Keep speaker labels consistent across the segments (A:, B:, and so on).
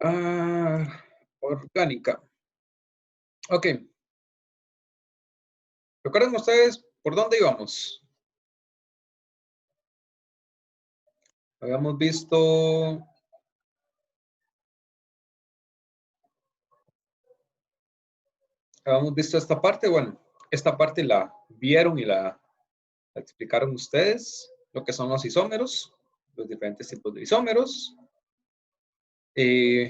A: Ah, orgánica. Ok. ¿Recuerdan ustedes por dónde íbamos? Habíamos visto esta parte. Bueno, esta parte la vieron y la explicaron ustedes, lo que son los isómeros, los diferentes tipos de isómeros.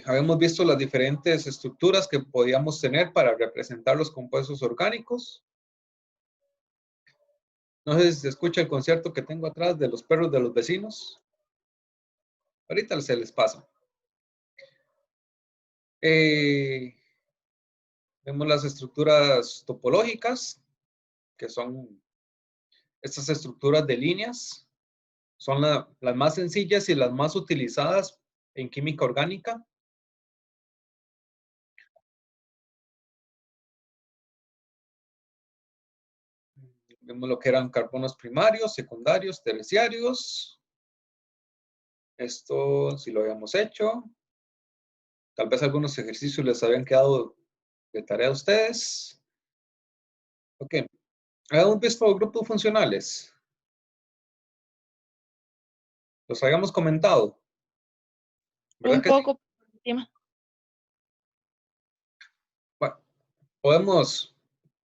A: Habíamos visto las diferentes estructuras que podíamos tener para representar los compuestos orgánicos. No sé si se escucha el concierto que tengo atrás de los perros de los vecinos. Ahorita se les pasa. Vemos las estructuras topológicas, que son estas estructuras de líneas. Son las más sencillas y las más utilizadas en química orgánica. Vemos lo que eran carbonos primarios, secundarios, terciarios. Esto sí lo habíamos hecho. Tal vez algunos ejercicios les habían quedado de tarea a ustedes. Ok. Habíamos visto grupos funcionales. Los habíamos comentado. ¿Verdad
B: Un
A: que sí?
B: poco por encima.
A: Bueno, podemos,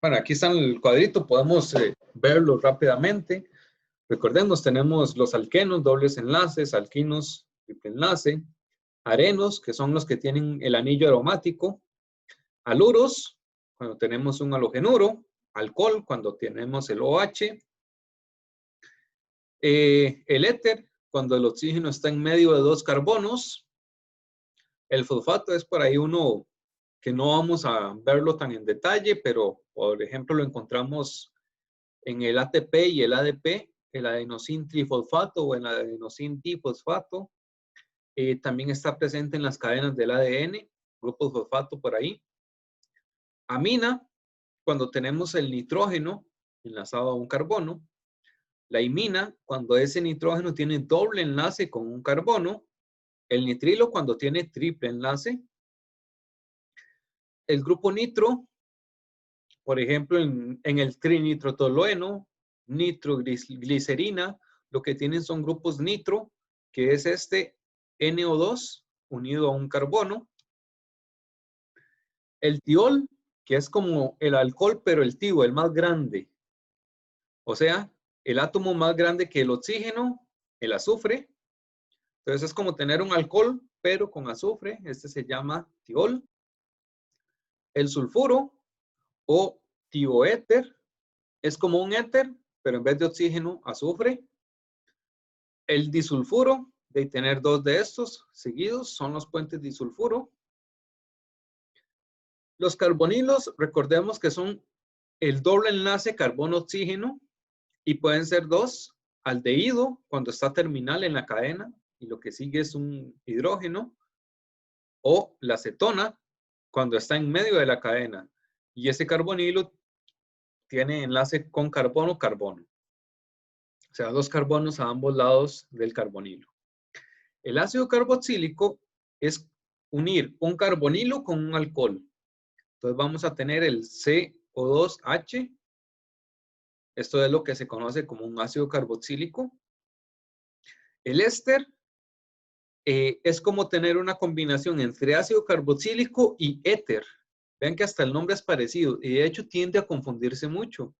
A: bueno, aquí está el cuadrito, podemos verlo rápidamente. Recordemos, tenemos los alquenos, dobles enlaces, alquinos, triple enlace, arenos, que son los que tienen el anillo aromático, aluros, cuando tenemos un halogenuro, alcohol, cuando tenemos el OH, el éter, cuando el oxígeno está en medio de dos carbonos, el fosfato es por ahí uno que no vamos a verlo tan en detalle, pero por ejemplo lo encontramos en el ATP y el ADP, el adenosín trifosfato o el adenosín difosfato. También está presente en las cadenas del ADN, grupos fosfato por ahí. Amina, cuando tenemos el nitrógeno enlazado a un carbono. La imina, cuando ese nitrógeno tiene doble enlace con un carbono. El nitrilo, cuando tiene triple enlace. El grupo nitro, por ejemplo, en el trinitrotolueno, nitroglicerina, lo que tienen son grupos nitro, que es este NO2 unido a un carbono. El tiol, que es como el alcohol, pero el tio, el más grande. O sea, el átomo más grande que el oxígeno, el azufre. Entonces es como tener un alcohol, pero con azufre. Este se llama tiol. El sulfuro o tioéter es como un éter, pero en vez de oxígeno, azufre. El disulfuro, de tener dos de estos seguidos, son los puentes disulfuro. Los carbonilos, recordemos que son el doble enlace carbono-oxígeno y pueden ser dos. Aldehído, cuando está terminal en la cadena y lo que sigue es un hidrógeno. O la cetona, cuando está en medio de la cadena y ese carbonilo tiene enlace con carbono-carbono. O sea, dos carbonos a ambos lados del carbonilo. El ácido carboxílico es unir un carbonilo con un alcohol. Entonces vamos a tener el CO2H. Esto es lo que se conoce como un ácido carboxílico. El éster es como tener una combinación entre ácido carboxílico y éter. Vean que hasta el nombre es parecido y de hecho tiende a confundirse mucho.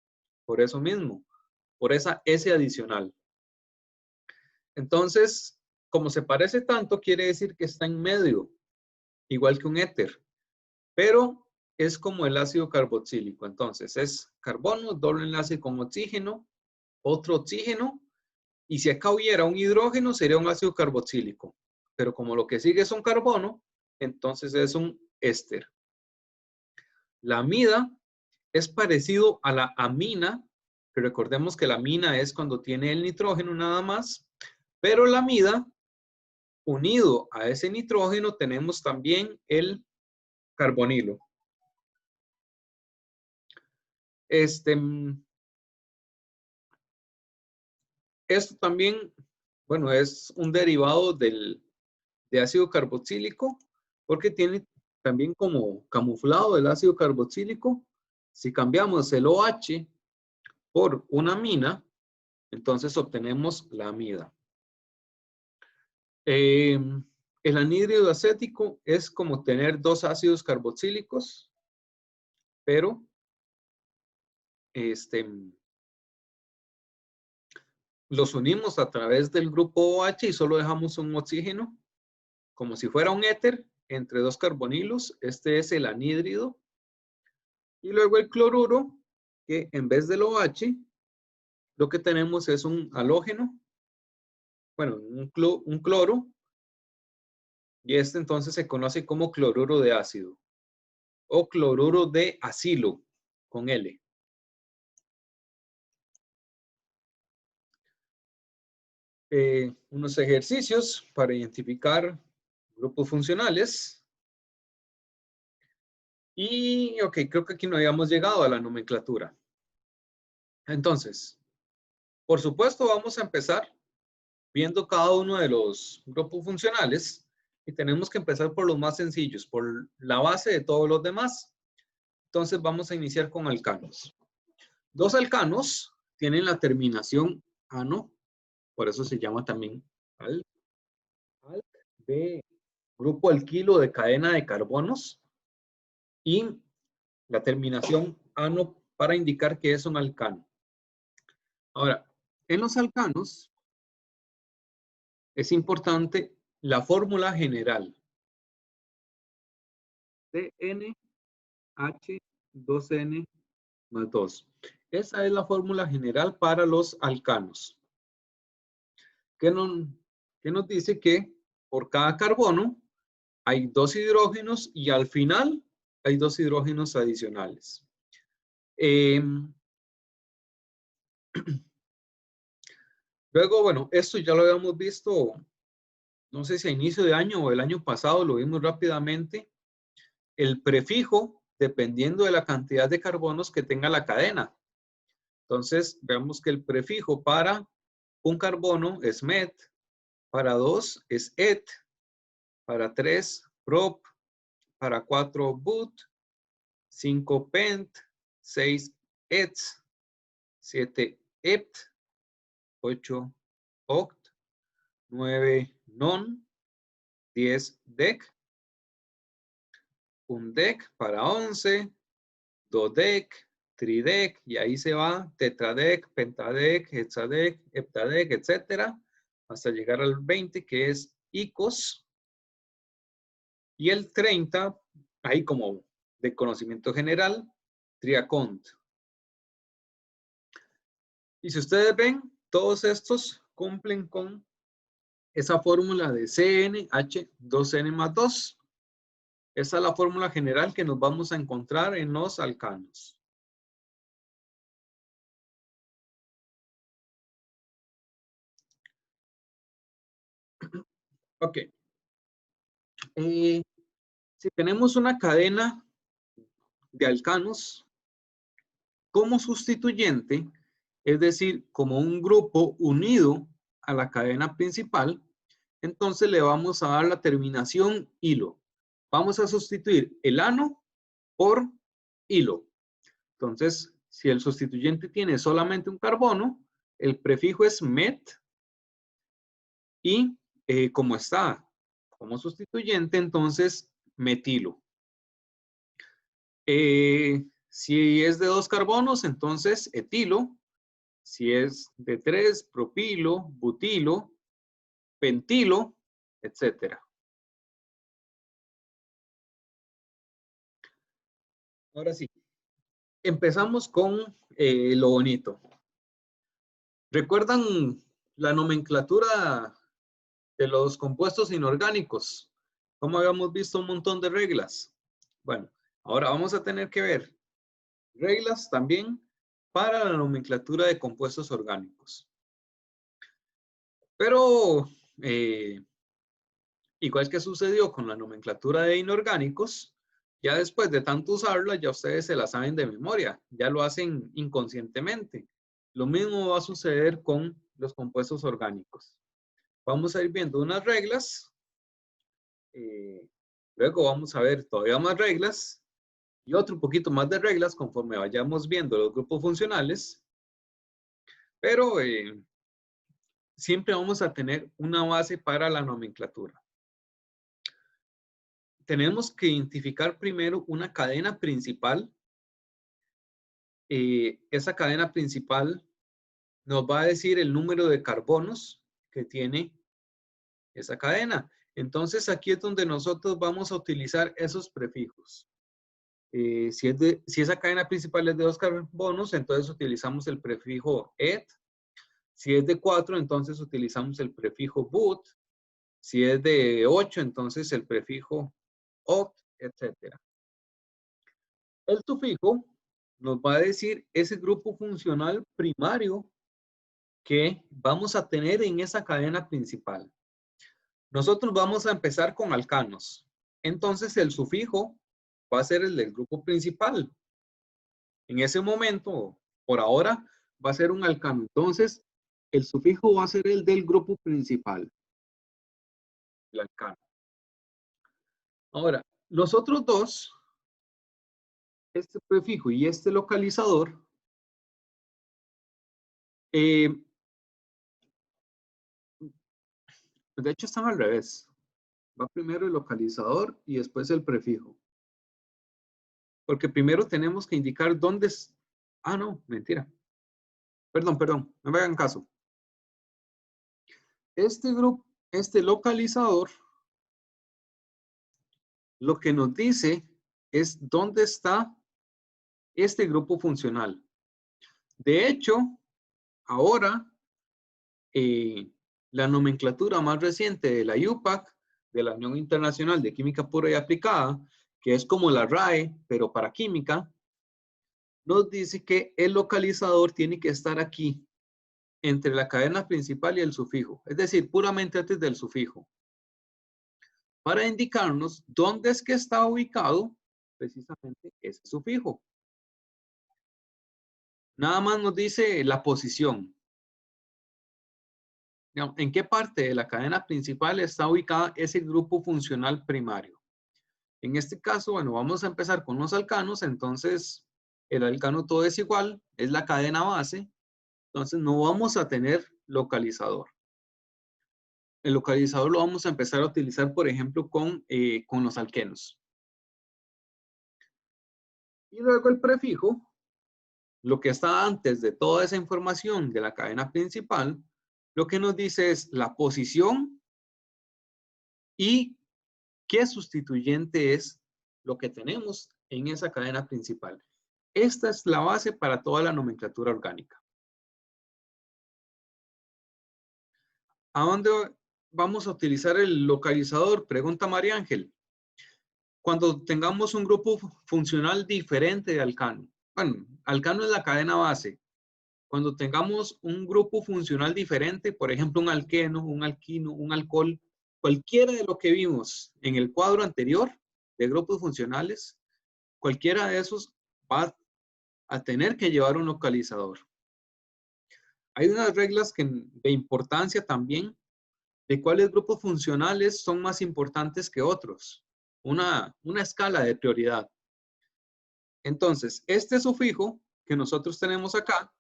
A: Por eso mismo, por esa S adicional. Entonces, como se parece tanto, quiere decir que está en medio, igual que un éter. Pero es como el ácido carboxílico. Entonces, es carbono, doble enlace con oxígeno, otro oxígeno. Y si acá hubiera un hidrógeno, sería un ácido carboxílico. Pero como lo que sigue es un carbono, entonces es un éster. La amida es parecido a la amina, pero recordemos que la amina es cuando tiene el nitrógeno nada más, pero la amida, unido a ese nitrógeno, tenemos también el carbonilo. Esto también, bueno, es un derivado de ácido carboxílico, porque tiene también como camuflado el ácido carboxílico. Si cambiamos el OH por una amina, entonces obtenemos la amida. El anhídrido acético es como tener dos ácidos carboxílicos, pero los unimos a través del grupo OH y solo dejamos un oxígeno, como si fuera un éter entre dos carbonilos. Este es el anhídrido. Y luego el cloruro, que en vez del OH, lo que tenemos es un halógeno, bueno, un cloro, y este entonces se conoce como cloruro de ácido o cloruro de acilo con L. Unos ejercicios para identificar grupos funcionales. Y, ok, creo que aquí no habíamos llegado a la nomenclatura. Entonces, por supuesto, vamos a empezar viendo cada uno de los grupos funcionales y tenemos que empezar por los más sencillos, por la base de todos los demás. Entonces, vamos a iniciar con alcanos. Dos alcanos tienen la terminación ano, por eso se llama también alc de grupo alquilo de cadena de carbonos, y la terminación ano para indicar que es un alcano. Ahora, en los alcanos es importante la fórmula general. CnH2n más 2. Esa es la fórmula general para los alcanos. Que nos dice que por cada carbono hay dos hidrógenos y al final hay dos hidrógenos adicionales. Luego, bueno, esto ya lo habíamos visto, no sé si a inicio de año o el año pasado, lo vimos rápidamente. El prefijo, dependiendo de la cantidad de carbonos que tenga la cadena. Entonces, veamos que el prefijo para un carbono es met, para 2 es et, para 3 prop, para 4 but, 5 pent, 6 ets, 7 ept, 8 oct, 9 non, 10 dec, un dec para 11, dodec, tridec, y ahí se va, tetradec, pentadec, hexadec, heptadec, etcétera, hasta llegar al 20, que es icos. Y el 30, ahí como de conocimiento general, triacont. Y si ustedes ven, todos estos cumplen con esa fórmula de CnH2n más 2. Esa es la fórmula general que nos vamos a encontrar en los alcanos. Ok. Si tenemos una cadena de alcanos como sustituyente, es decir, como un grupo unido a la cadena principal, entonces le vamos a dar la terminación hilo. Vamos a sustituir el ano por hilo. Entonces, si el sustituyente tiene solamente un carbono, el prefijo es met, y como está como sustituyente, entonces metilo. Si es de 2 carbonos, entonces etilo. Si es de 3, propilo, butilo, pentilo, etcétera. Ahora sí, empezamos con lo bonito. ¿Recuerdan la nomenclatura de los compuestos inorgánicos? Como habíamos visto un montón de reglas. Bueno, ahora vamos a tener que ver reglas también para la nomenclatura de compuestos orgánicos. Pero, igual que sucedió con la nomenclatura de inorgánicos, ya después de tanto usarla, ya ustedes se la saben de memoria, ya lo hacen inconscientemente. Lo mismo va a suceder con los compuestos orgánicos. Vamos a ir viendo unas reglas Luego vamos a ver todavía más reglas y otro poquito más de reglas conforme vayamos viendo los grupos funcionales. Pero siempre vamos a tener una base para la nomenclatura. Tenemos que identificar primero una cadena principal. Esa cadena principal nos va a decir el número de carbonos que tiene esa cadena. Entonces aquí es donde nosotros vamos a utilizar esos prefijos. Si esa cadena principal es de 2 carbonos, entonces utilizamos el prefijo et. Si es de 4, entonces utilizamos el prefijo but. Si es de 8, entonces el prefijo oct, etc. El sufijo nos va a decir ese grupo funcional primario que vamos a tener en esa cadena principal. Nosotros vamos a empezar con alcanos. Entonces el sufijo va a ser el del grupo principal. En ese momento, por ahora, va a ser un alcano. Entonces, el sufijo va a ser el del grupo principal, el alcano. Ahora, los otros dos, este prefijo y este localizador, de hecho están al revés. Va primero el localizador y después el prefijo. Porque primero tenemos que indicar dónde es. Ah, no, mentira. Perdón, no me hagan caso. Este localizador, lo que nos dice es dónde está este grupo funcional. De hecho, ahora, la nomenclatura más reciente de la UPAC, de la Unión Internacional de Química Pura y Aplicada, que es como la RAE, pero para química, nos dice que el localizador tiene que estar aquí, entre la cadena principal y el sufijo, es decir, puramente antes del sufijo, para indicarnos dónde es que está ubicado precisamente ese sufijo. Nada más nos dice la posición. ¿En qué parte de la cadena principal está ubicado ese grupo funcional primario? En este caso, bueno, vamos a empezar con los alcanos. Entonces, el alcano todo es igual, es la cadena base. Entonces, no vamos a tener localizador. El localizador lo vamos a empezar a utilizar, por ejemplo, con los alquenos. Y luego el prefijo, lo que está antes de toda esa información de la cadena principal, lo que nos dice es la posición y qué sustituyente es lo que tenemos en esa cadena principal. Esta es la base para toda la nomenclatura orgánica. ¿A dónde vamos a utilizar el localizador? Pregunta María Ángel. Cuando tengamos un grupo funcional diferente de alcano. Bueno, alcano es la cadena base. Cuando tengamos un grupo funcional diferente, por ejemplo, un alqueno, un alquino, un alcohol, cualquiera de lo que vimos en el cuadro anterior de grupos funcionales, cualquiera de esos va a tener que llevar un localizador. Hay unas reglas de importancia también de cuáles grupos funcionales son más importantes que otros. Una escala de prioridad. Entonces, este sufijo que nosotros tenemos acá,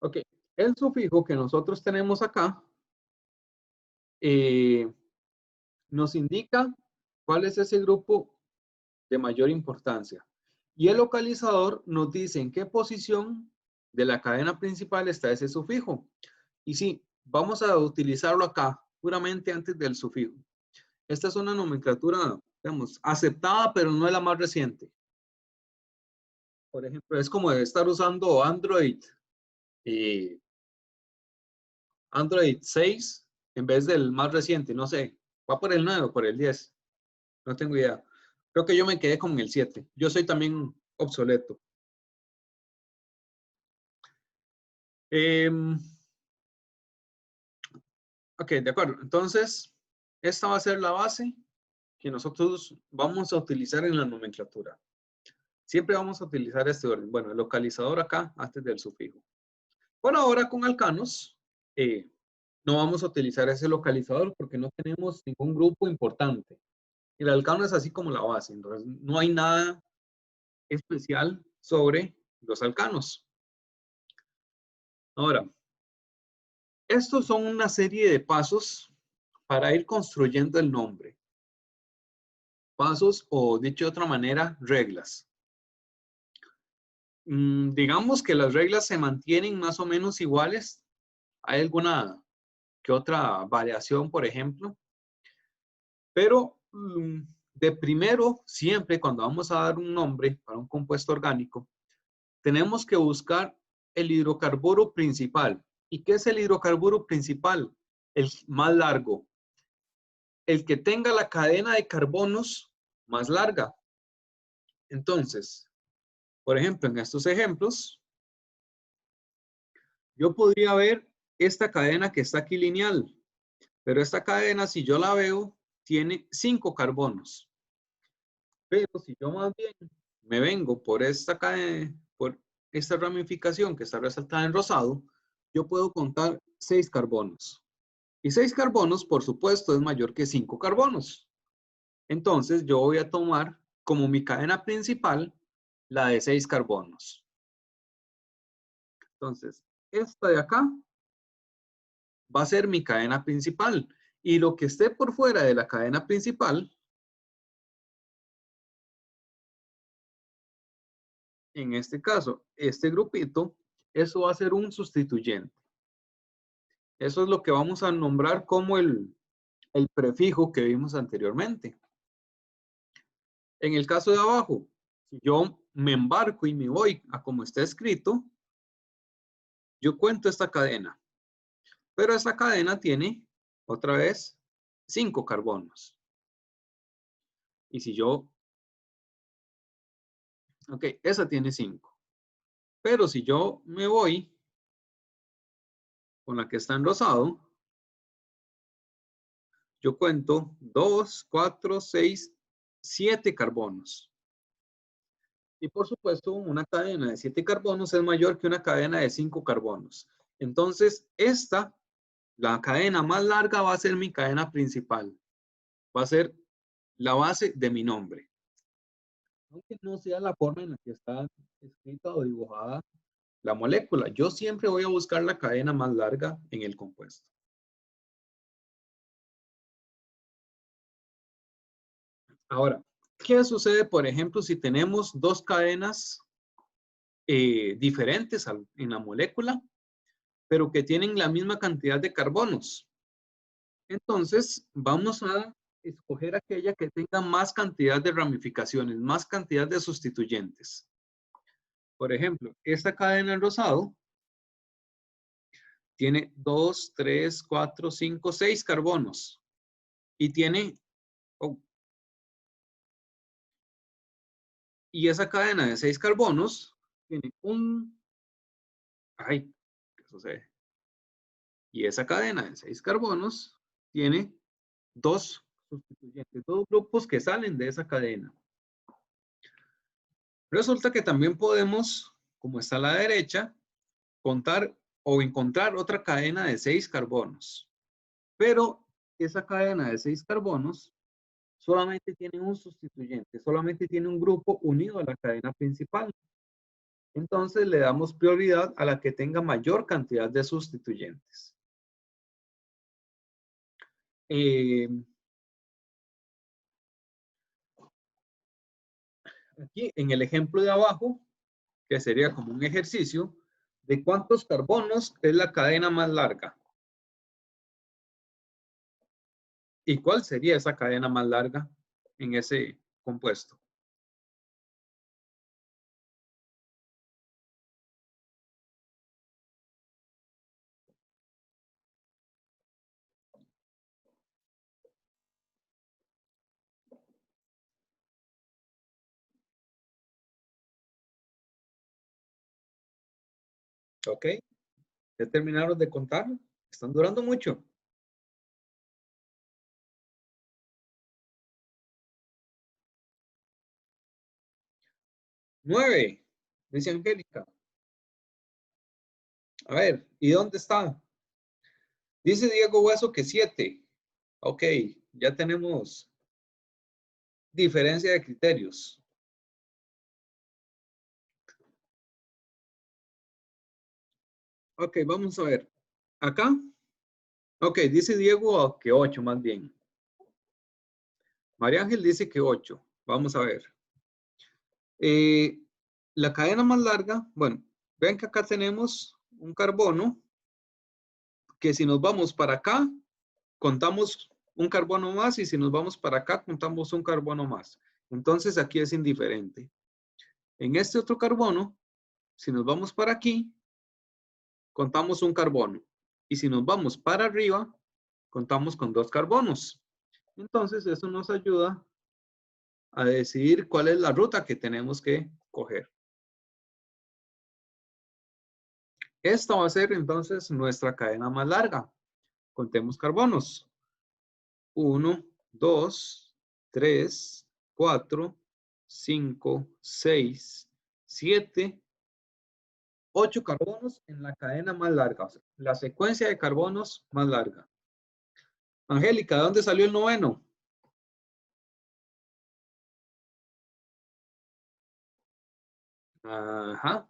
A: ok, el sufijo que nosotros tenemos acá nos indica cuál es ese grupo de mayor importancia. Y el localizador nos dice en qué posición de la cadena principal está ese sufijo. Y sí, vamos a utilizarlo acá, puramente antes del sufijo. Esta es una nomenclatura, digamos, aceptada, pero no es la más reciente. Por ejemplo, es como de estar usando Android 6 en vez del más reciente, no sé, va por el 9 o por el 10, no tengo idea. Creo que yo me quedé con el 7. Yo soy también obsoleto. Ok, de acuerdo. Entonces, esta va a ser la base que nosotros vamos a utilizar en la nomenclatura. Siempre vamos a utilizar este orden. Bueno, el localizador acá antes del sufijo. Por ahora con alcanos, no vamos a utilizar ese localizador porque no tenemos ningún grupo importante. El alcano es así como la base, entonces no hay nada especial sobre los alcanos. Ahora, estos son una serie de pasos para ir construyendo el nombre. Pasos o, dicho de otra manera, reglas. Digamos que las reglas se mantienen más o menos iguales. Hay alguna que otra variación, por ejemplo. Pero de primero, siempre cuando vamos a dar un nombre para un compuesto orgánico, tenemos que buscar el hidrocarburo principal. ¿Y qué es el hidrocarburo principal? El más largo. El que tenga la cadena de carbonos más larga. Entonces, por ejemplo, en estos ejemplos, yo podría ver esta cadena que está aquí lineal, pero esta cadena, si yo la veo, tiene 5 carbonos. Pero si yo más bien me vengo por esta cadena, por esta ramificación que está resaltada en rosado, yo puedo contar 6 carbonos. Y 6 carbonos, por supuesto, es mayor que 5 carbonos. Entonces, yo voy a tomar como mi cadena principal la de 6 carbonos. Entonces, esta de acá va a ser mi cadena principal. Y lo que esté por fuera de la cadena principal, en este caso, este grupito, eso va a ser un sustituyente. Eso es lo que vamos a nombrar como el prefijo que vimos anteriormente. En el caso de abajo, si yo me embarco y me voy a como está escrito, yo cuento esta cadena. Pero esta cadena tiene, otra vez, 5 carbonos. Y si yo, ok, esa tiene 5. Pero si yo me voy con la que está en rosado, yo cuento 2, 4, 6, 7 carbonos. Y por supuesto, una cadena de 7 carbonos es mayor que una cadena de 5 carbonos. Entonces, esta, la cadena más larga va a ser mi cadena principal. Va a ser la base de mi nombre. Aunque no sea la forma en la que está escrita o dibujada la molécula, yo siempre voy a buscar la cadena más larga en el compuesto. Ahora, ¿qué sucede, por ejemplo, si tenemos dos cadenas diferentes en la molécula, pero que tienen la misma cantidad de carbonos? Entonces, vamos a escoger aquella que tenga más cantidad de ramificaciones, más cantidad de sustituyentes. Por ejemplo, esta cadena en rosado tiene 2, 3, 4, 5, 6 carbonos y tiene, oh, y esa cadena de 6 carbonos tiene ay, ¿qué sucede? Y esa cadena de 6 carbonos tiene 2 sustituyentes, 2 grupos que salen de esa cadena. Resulta que también podemos, como está a la derecha, contar o encontrar otra cadena de 6 carbonos. Pero esa cadena de 6 carbonos solamente tiene un sustituyente, solamente tiene un grupo unido a la cadena principal. Entonces le damos prioridad a la que tenga mayor cantidad de sustituyentes. Aquí en el ejemplo de abajo, que sería como un ejercicio, ¿de cuántos carbonos es la cadena más larga? ¿Y cuál sería esa cadena más larga en ese compuesto? ¿Ok? ¿Ya terminaron de contar? Están durando mucho. 9, dice Angélica. A ver, ¿y dónde está? Dice Diego Hueso que 7. Ok, ya tenemos diferencia de criterios. Ok, vamos a ver. Acá. Ok, dice Diego que 8 más bien. María Ángel dice que 8. Vamos a ver. La cadena más larga, bueno, ven que acá tenemos un carbono que si nos vamos para acá, contamos un carbono más y si nos vamos para acá, contamos un carbono más. Entonces aquí es indiferente. En este otro carbono, si nos vamos para aquí, contamos un carbono. Y si nos vamos para arriba, contamos con 2 carbonos. Entonces eso nos ayuda a decidir cuál es la ruta que tenemos que coger. Esta va a ser entonces nuestra cadena más larga. Contemos carbonos. 1, 2, 3, 4, 5, 6, 7, 8 carbonos en la cadena más larga. O sea, la secuencia de carbonos más larga. Angélica, ¿de dónde salió el noveno? Ajá.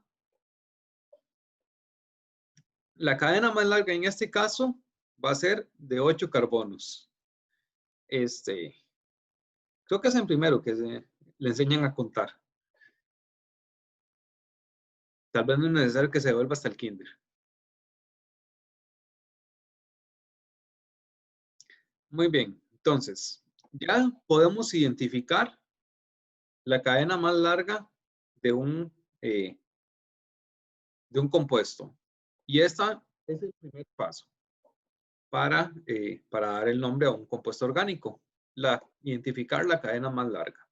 A: La cadena más larga en este caso va a ser de 8 carbonos. Creo que es en primero que le enseñan a contar. Tal vez no es necesario que se vuelva hasta el kinder. Muy bien, entonces, ya podemos identificar la cadena más larga de eh, de un compuesto. Y esta es el primer paso para dar el nombre a un compuesto orgánico, identificar la cadena más larga.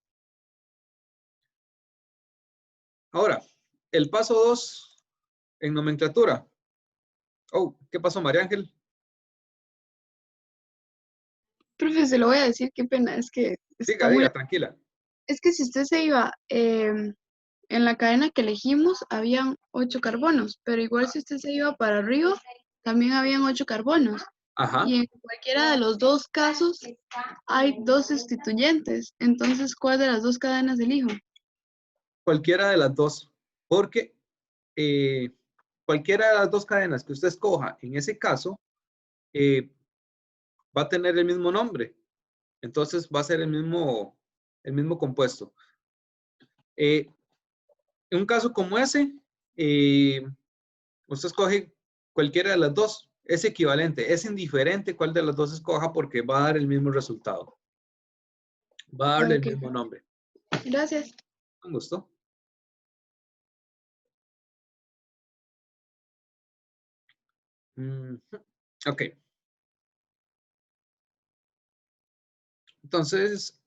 A: Ahora, el paso 2 en nomenclatura. Oh, ¿qué pasó, María Ángel?
B: Profe, se lo voy a decir, qué pena, es que
A: Diga,
B: está muy...
A: diga, tranquila.
B: Es que si usted se iba, en la cadena que elegimos habían 8 carbonos, pero igual si usted se iba para arriba, también habían 8 carbonos.
A: Ajá,
B: Y en cualquiera de los dos casos hay 2 sustituyentes. Entonces, ¿cuál de las dos cadenas elijo?
A: cualquiera de las dos, porque eh, cualquiera de las dos cadenas que usted escoja, en ese caso, eh, va a tener el mismo nombre. Entonces va a ser el mismo compuesto. En un caso como ese, eh, usted escoge cualquiera de las dos. Es equivalente, es indiferente cuál de las dos escoja porque va a dar el mismo resultado. Va a darle el
B: Ok,
A: mismo nombre.
B: gracias.
A: Con gusto. Ok. Entonces,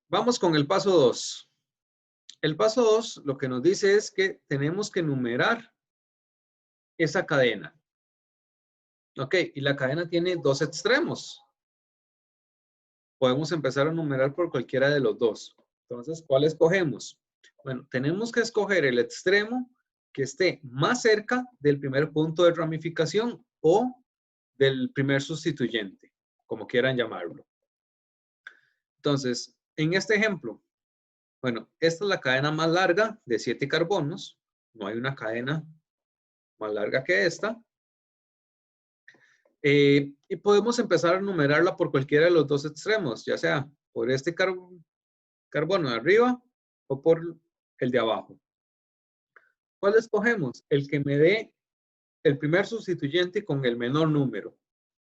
A: vamos con el paso 2. El paso 2 lo que nos dice es que tenemos que numerar esa cadena. Ok, y la cadena tiene 2 extremos. Podemos empezar a numerar por cualquiera de los dos. Entonces, ¿cuál escogemos? Bueno, tenemos que escoger el extremo que esté más cerca del primer punto de ramificación o del primer sustituyente, como quieran llamarlo. Entonces, en este ejemplo, bueno, esta es la cadena más larga de 7 carbonos. No hay una cadena más larga que esta. Y podemos empezar a numerarla por cualquiera de los dos extremos, ya sea por este carbono de arriba o por el de abajo. ¿Cuál escogemos? El que me dé el primer sustituyente con el menor número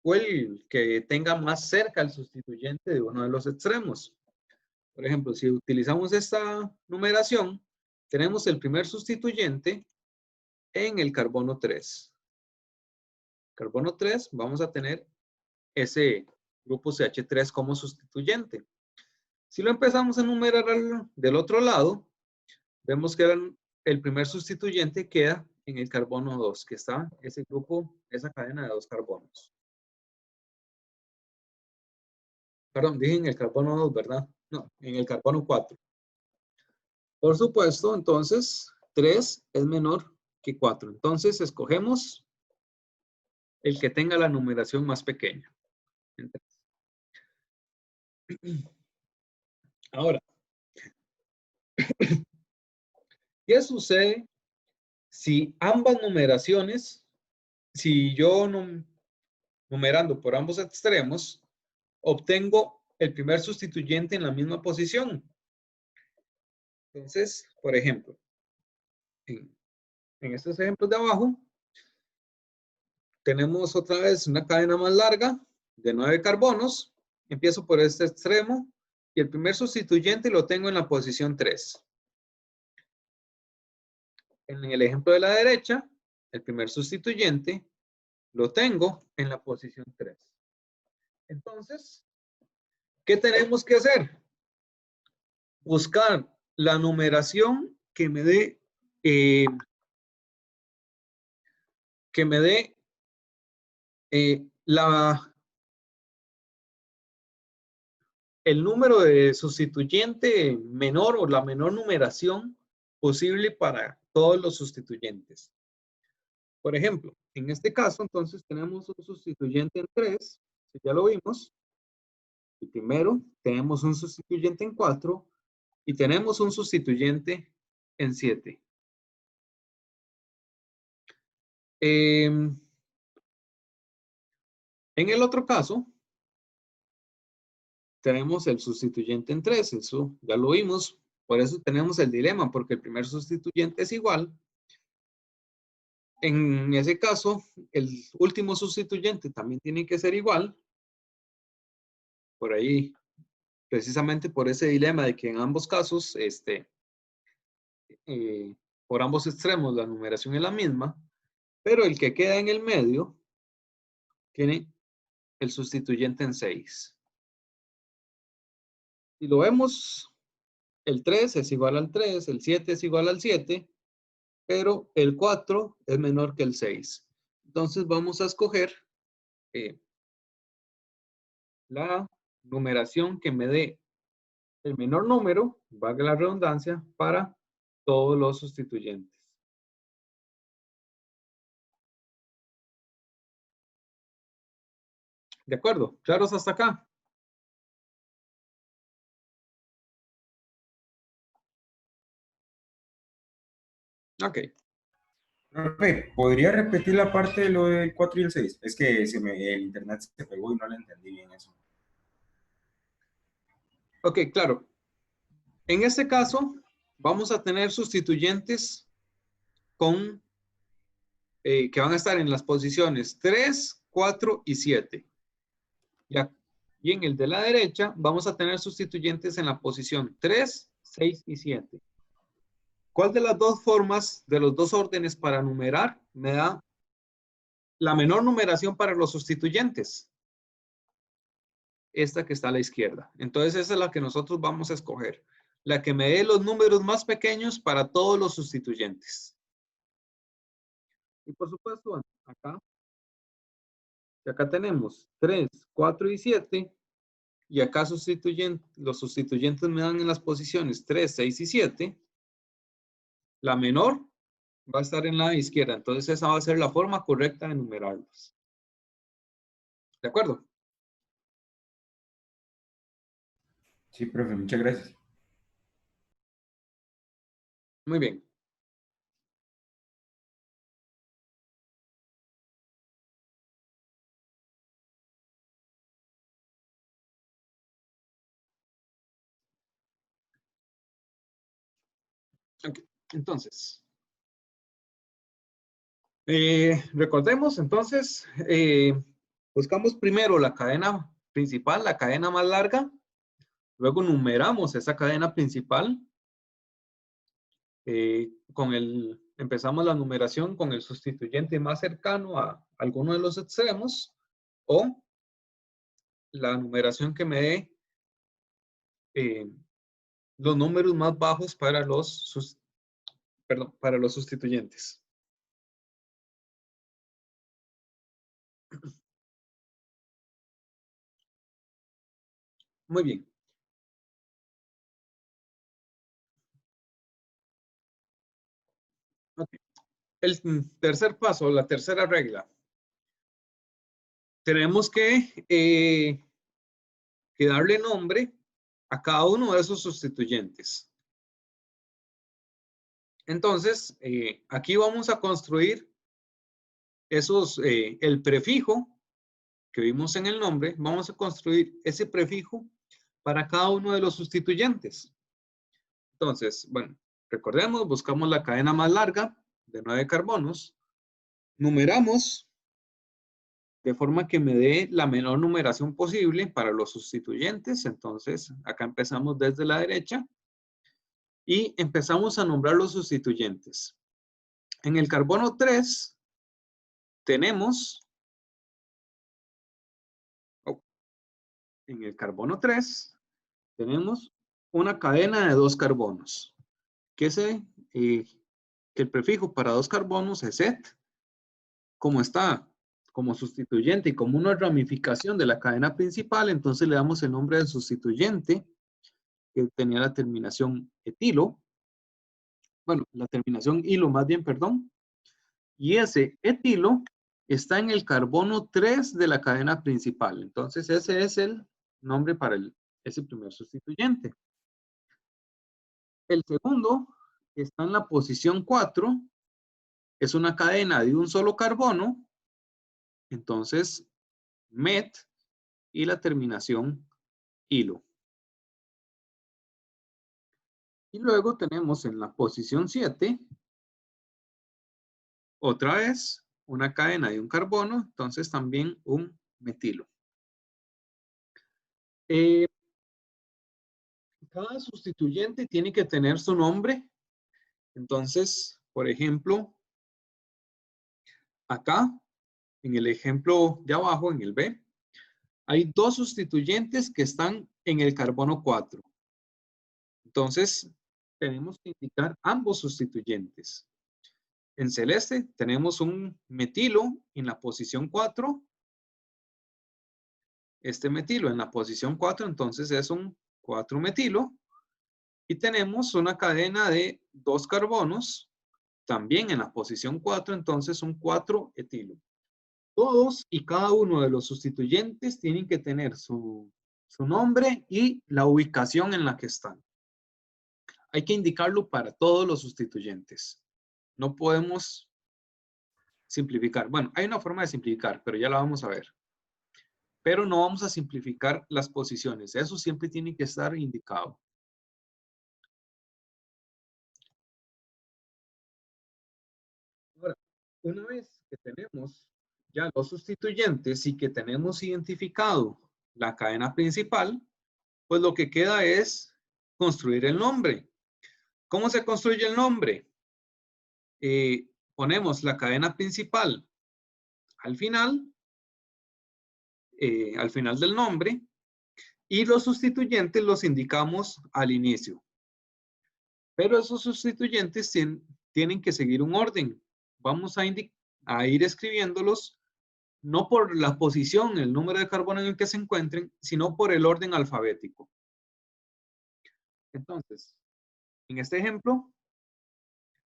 A: o el que tenga más cerca el sustituyente de uno de los extremos. Por ejemplo, si utilizamos esta numeración, tenemos el primer sustituyente en el carbono 3. Carbono 3, vamos a tener ese grupo CH3 como sustituyente. Si lo empezamos a numerar del otro lado, vemos que el primer sustituyente queda en el carbono 2, que está ese grupo, esa cadena de 2 carbonos. Perdón, dije en el carbono 2, ¿verdad? No, en el carbono 4. Por supuesto, entonces, 3 es menor que 4. Entonces, escogemos el que tenga la numeración más pequeña. Ahora, ¿qué sucede si ambas numeraciones, si yo numerando por ambos extremos, obtengo el primer sustituyente en la misma posición? Entonces, por ejemplo, en estos ejemplos de abajo, tenemos otra vez una cadena más larga de 9 carbonos. Empiezo por este extremo y el primer sustituyente lo tengo en la posición 3. En el ejemplo de la derecha, el primer sustituyente lo tengo en la posición 3. Entonces, ¿qué tenemos que hacer? Buscar la numeración que me dé el número de sustituyente menor o la menor numeración posible para todos los sustituyentes. Por ejemplo, en este caso, entonces tenemos un sustituyente en 3, que ya lo vimos. El primero, tenemos un sustituyente en 4 y tenemos un sustituyente en 7. En el otro caso, tenemos el sustituyente en 3, eso ya lo vimos. Por eso tenemos el dilema, porque el primer sustituyente es igual. En ese caso, el último sustituyente también tiene que ser igual. Por ahí, precisamente por ese dilema de que en ambos casos, por ambos extremos, la numeración es la misma, pero el que queda en el medio tiene el sustituyente en 6. Si lo vemos, el 3 es igual al 3, el 7 es igual al 7, pero el 4 es menor que el 6. Entonces vamos a escoger la numeración que me dé el menor número, valga la redundancia, para todos los sustituyentes. ¿De acuerdo? ¿Claros hasta acá? Ok.
C: Profe, ¿podría repetir la parte de lo del 4 y el 6? Es que el internet se pegó y no le entendí bien eso.
A: Ok, claro. En este caso, vamos a tener sustituyentes que van a estar en las posiciones 3, 4 y 7. Ya. Y en el de la derecha, vamos a tener sustituyentes en la posición 3, 6 y 7. ¿Cuál de las dos formas, de los dos órdenes para numerar, me da la menor numeración para los sustituyentes? Esta que está a la izquierda. Entonces esa es la que nosotros vamos a escoger. La que me dé los números más pequeños para todos los sustituyentes. Y por supuesto, acá tenemos 3, 4 y 7. Y acá los sustituyentes me dan en las posiciones 3, 6 y 7. La menor va a estar en la izquierda. Entonces esa va a ser la forma correcta de numerarlos. ¿De acuerdo?
C: Sí, profe, muchas gracias.
A: Muy bien. Okay. Entonces, recordemos entonces, buscamos primero la cadena principal, la cadena más larga, luego numeramos esa cadena principal, empezamos la numeración con el sustituyente más cercano a alguno de los extremos, o la numeración que me dé los números más bajos para para los sustituyentes. Muy bien. el tercer paso, la tercera regla. Tenemos que darle nombre a cada uno de esos sustituyentes. Entonces, aquí vamos a construir el prefijo que vimos en el nombre, vamos a construir ese prefijo para cada uno de los sustituyentes. Entonces, bueno, recordemos, buscamos la cadena más larga de 9 carbonos, numeramos de forma que me dé la menor numeración posible para los sustituyentes. Entonces, acá empezamos desde la derecha y empezamos a nombrar los sustituyentes. En el carbono 3 tenemos, en el carbono 3 tenemos una cadena de 2 carbonos, que el prefijo para 2 carbonos es et. Como está como sustituyente y como una ramificación de la cadena principal, entonces le damos el nombre del sustituyente, que tenía la terminación etilo. Bueno, la terminación hilo más bien, perdón. Y ese etilo está en el carbono 3 de la cadena principal. Entonces ese es el nombre para ese primer sustituyente. El segundo está en la posición 4. Es una cadena de un solo carbono. Entonces, met y la terminación hilo. Y luego tenemos en la posición 7, otra vez, una cadena de un carbono, entonces también un metilo. Cada sustituyente tiene que tener su nombre. Entonces, por ejemplo, acá, en el ejemplo de abajo, en el B, hay 2 sustituyentes que están en el carbono 4. Entonces, tenemos que indicar ambos sustituyentes. En celeste tenemos un metilo en la posición 4. Este metilo en la posición 4, entonces es un 4-metilo. Y tenemos una cadena de 2 carbonos, también en la posición 4, entonces un 4-etilo. Todos y cada uno de los sustituyentes tienen que tener su nombre y la ubicación en la que están. Hay que indicarlo para todos los sustituyentes. No podemos simplificar. Bueno, hay una forma de simplificar, pero ya la vamos a ver. Pero no vamos a simplificar las posiciones. Eso siempre tiene que estar indicado. Ahora, una vez que tenemos ya los sustituyentes y que tenemos identificado la cadena principal, pues lo que queda es construir el nombre. ¿Cómo se construye el nombre? Ponemos la cadena principal al final del nombre, y los sustituyentes los indicamos al inicio. Pero esos sustituyentes tienen que seguir un orden. Vamos a ir escribiéndolos no por la posición, el número de carbono en el que se encuentren, sino por el orden alfabético. Entonces, en este ejemplo,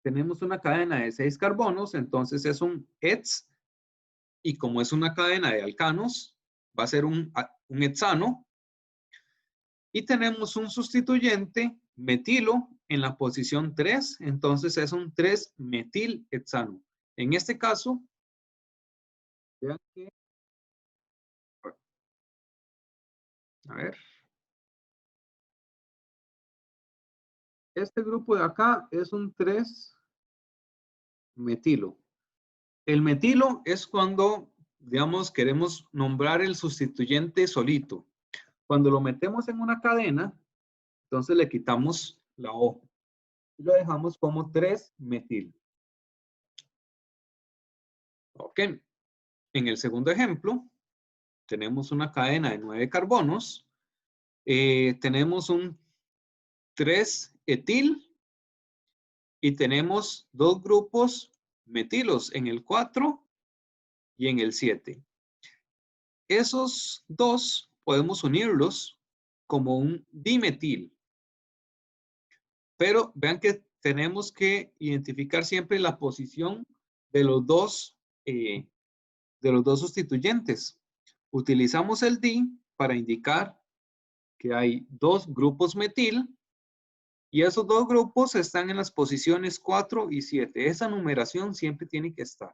A: tenemos una cadena de 6 carbonos, entonces es un ets, y como es una cadena de alcanos, va a ser un hexano. Y tenemos un sustituyente metilo en la posición 3, entonces es un 3-metilhexano. En este caso, vean que, a ver, este grupo de acá es un 3-metilo. El metilo es cuando, digamos, queremos nombrar el sustituyente solito. Cuando lo metemos en una cadena, entonces le quitamos la O y lo dejamos como 3-metil. Ok. En el segundo ejemplo, tenemos una cadena de 9 carbonos. Tenemos un 3-etil y tenemos 2 grupos metilos en el 4 y en el 7. Esos 2 podemos unirlos como un dimetil. Pero vean que tenemos que identificar siempre la posición de los dos sustituyentes. Utilizamos el di para indicar que hay dos grupos metil y esos dos grupos están en las posiciones 4 y 7. Esa numeración siempre tiene que estar.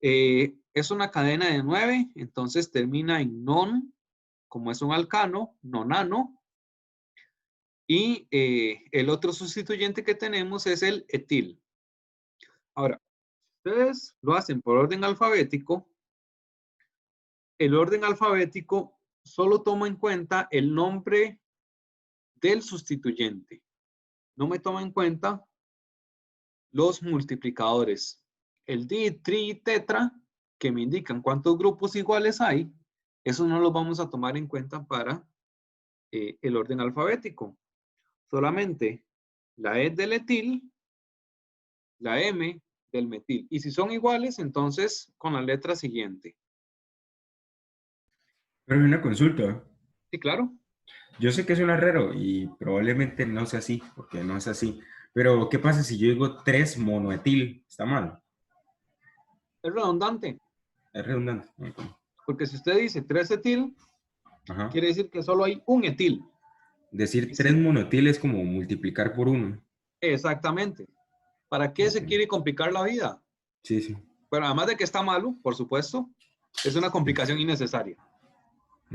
A: Es una cadena de 9, entonces termina en non, como es un alcano, nonano. Y el otro sustituyente que tenemos es el etil. Ahora, ustedes lo hacen por orden alfabético. El orden alfabético solo toma en cuenta el nombre del sustituyente. No me toma en cuenta los multiplicadores. El di, tri y tetra, que me indican cuántos grupos iguales hay, eso no los vamos a tomar en cuenta para el orden alfabético. Solamente la E del etil, la M del metil. Y si son iguales, entonces con la letra siguiente.
C: Pero una consulta.
A: Sí, claro.
C: Yo sé que suena raro y probablemente no sea así, porque no es así. Pero, ¿qué pasa si yo digo 3 monoetil? ¿Está mal?
A: Es redundante.
C: Es redundante.
A: Porque si usted dice 3 etil,
C: Ajá.
A: quiere decir que solo hay un etil.
C: Decir
A: Y
C: 3
A: sí,
C: monoetil es como multiplicar por 1.
A: exactamente. ¿Para qué se quiere complicar la vida?
C: Sí, sí.
A: Bueno, además de que está malo, por supuesto, es una complicación innecesaria.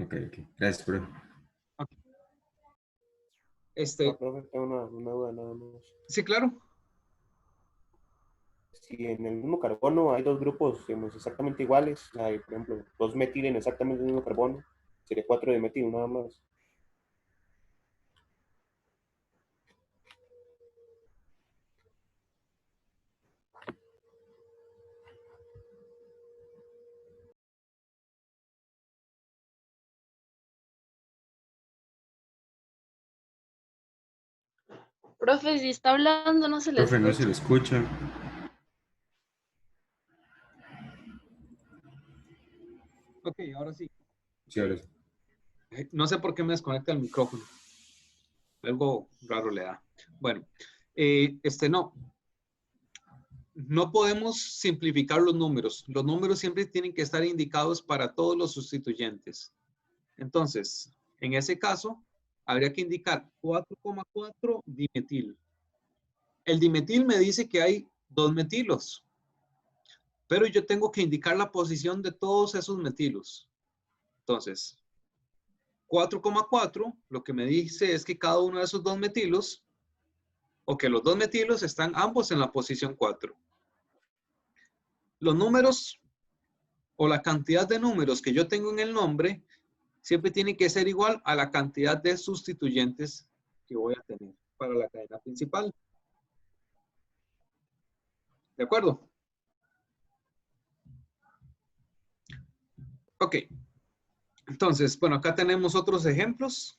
C: Ok. Gracias, bro.
D: Profe, tengo una duda nada más.
A: Sí, claro.
D: Si en el mismo carbono hay dos grupos, digamos, exactamente iguales, hay, por ejemplo, 2 metil en exactamente el mismo carbono, sería 4 de metil, nada más.
B: Profe, si está hablando, no se le
C: Profe, no se
B: escucha.
C: lo escucha.
A: Ok, ahora sí.
C: Sí, ahora sí.
A: No sé por qué me desconecta el micrófono. Algo raro le da. Bueno, no podemos simplificar los números. Los números siempre tienen que estar indicados para todos los sustituyentes. Entonces, en ese caso, habría que indicar 4,4 dimetil. El dimetil me dice que hay 2 metilos, pero yo tengo que indicar la posición de todos esos metilos. Entonces, 4,4 lo que me dice es que cada uno de esos 2 metilos, o que los 2 metilos están ambos en la posición 4. Los números o la cantidad de números que yo tengo en el nombre siempre tiene que ser igual a la cantidad de sustituyentes que voy a tener para la cadena principal. ¿De acuerdo? Ok. Entonces, bueno, acá tenemos otros ejemplos.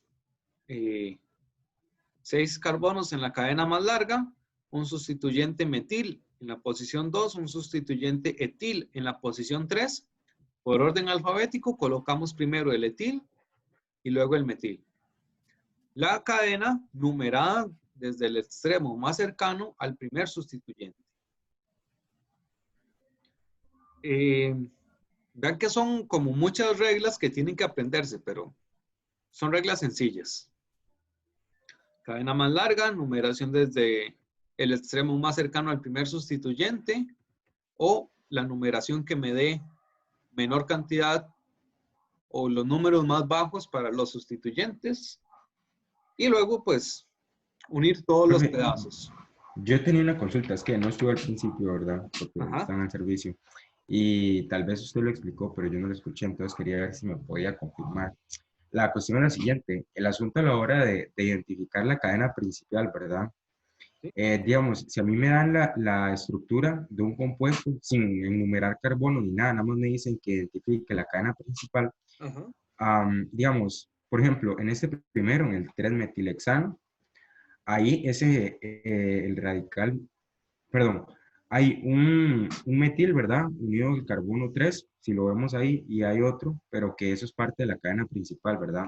A: 6 carbonos en la cadena más larga, un sustituyente metil en la posición 2, un sustituyente etil en la posición 3. Por orden alfabético, colocamos primero el etil y luego el metil. La cadena numerada desde el extremo más cercano al primer sustituyente. Vean que son como muchas reglas que tienen que aprenderse, pero son reglas sencillas. Cadena más larga, numeración desde el extremo más cercano al primer sustituyente o la numeración que me dé menor cantidad o los números más bajos para los sustituyentes. Y luego, pues, unir todos los
C: Profe,
A: pedazos.
C: yo tenía una consulta, es que no estuve al principio, ¿verdad? Porque
A: Ajá.
C: están al servicio. Y tal vez usted lo explicó, pero yo no lo escuché, entonces quería ver si me podía confirmar. La cuestión es la siguiente, el asunto a la hora de identificar la cadena principal, ¿verdad?
A: ¿Sí?
C: Digamos, si a mí me dan la estructura de un compuesto sin enumerar carbono ni nada, nada más me dicen que identifique la cadena principal,
A: Ajá.
C: digamos, por ejemplo, en este primero, en el 3-metilhexano, ahí ese, el radical, perdón, hay un metil, ¿verdad? Unido al carbono 3, si lo vemos ahí, y hay otro, pero que eso es parte de la cadena principal, ¿verdad?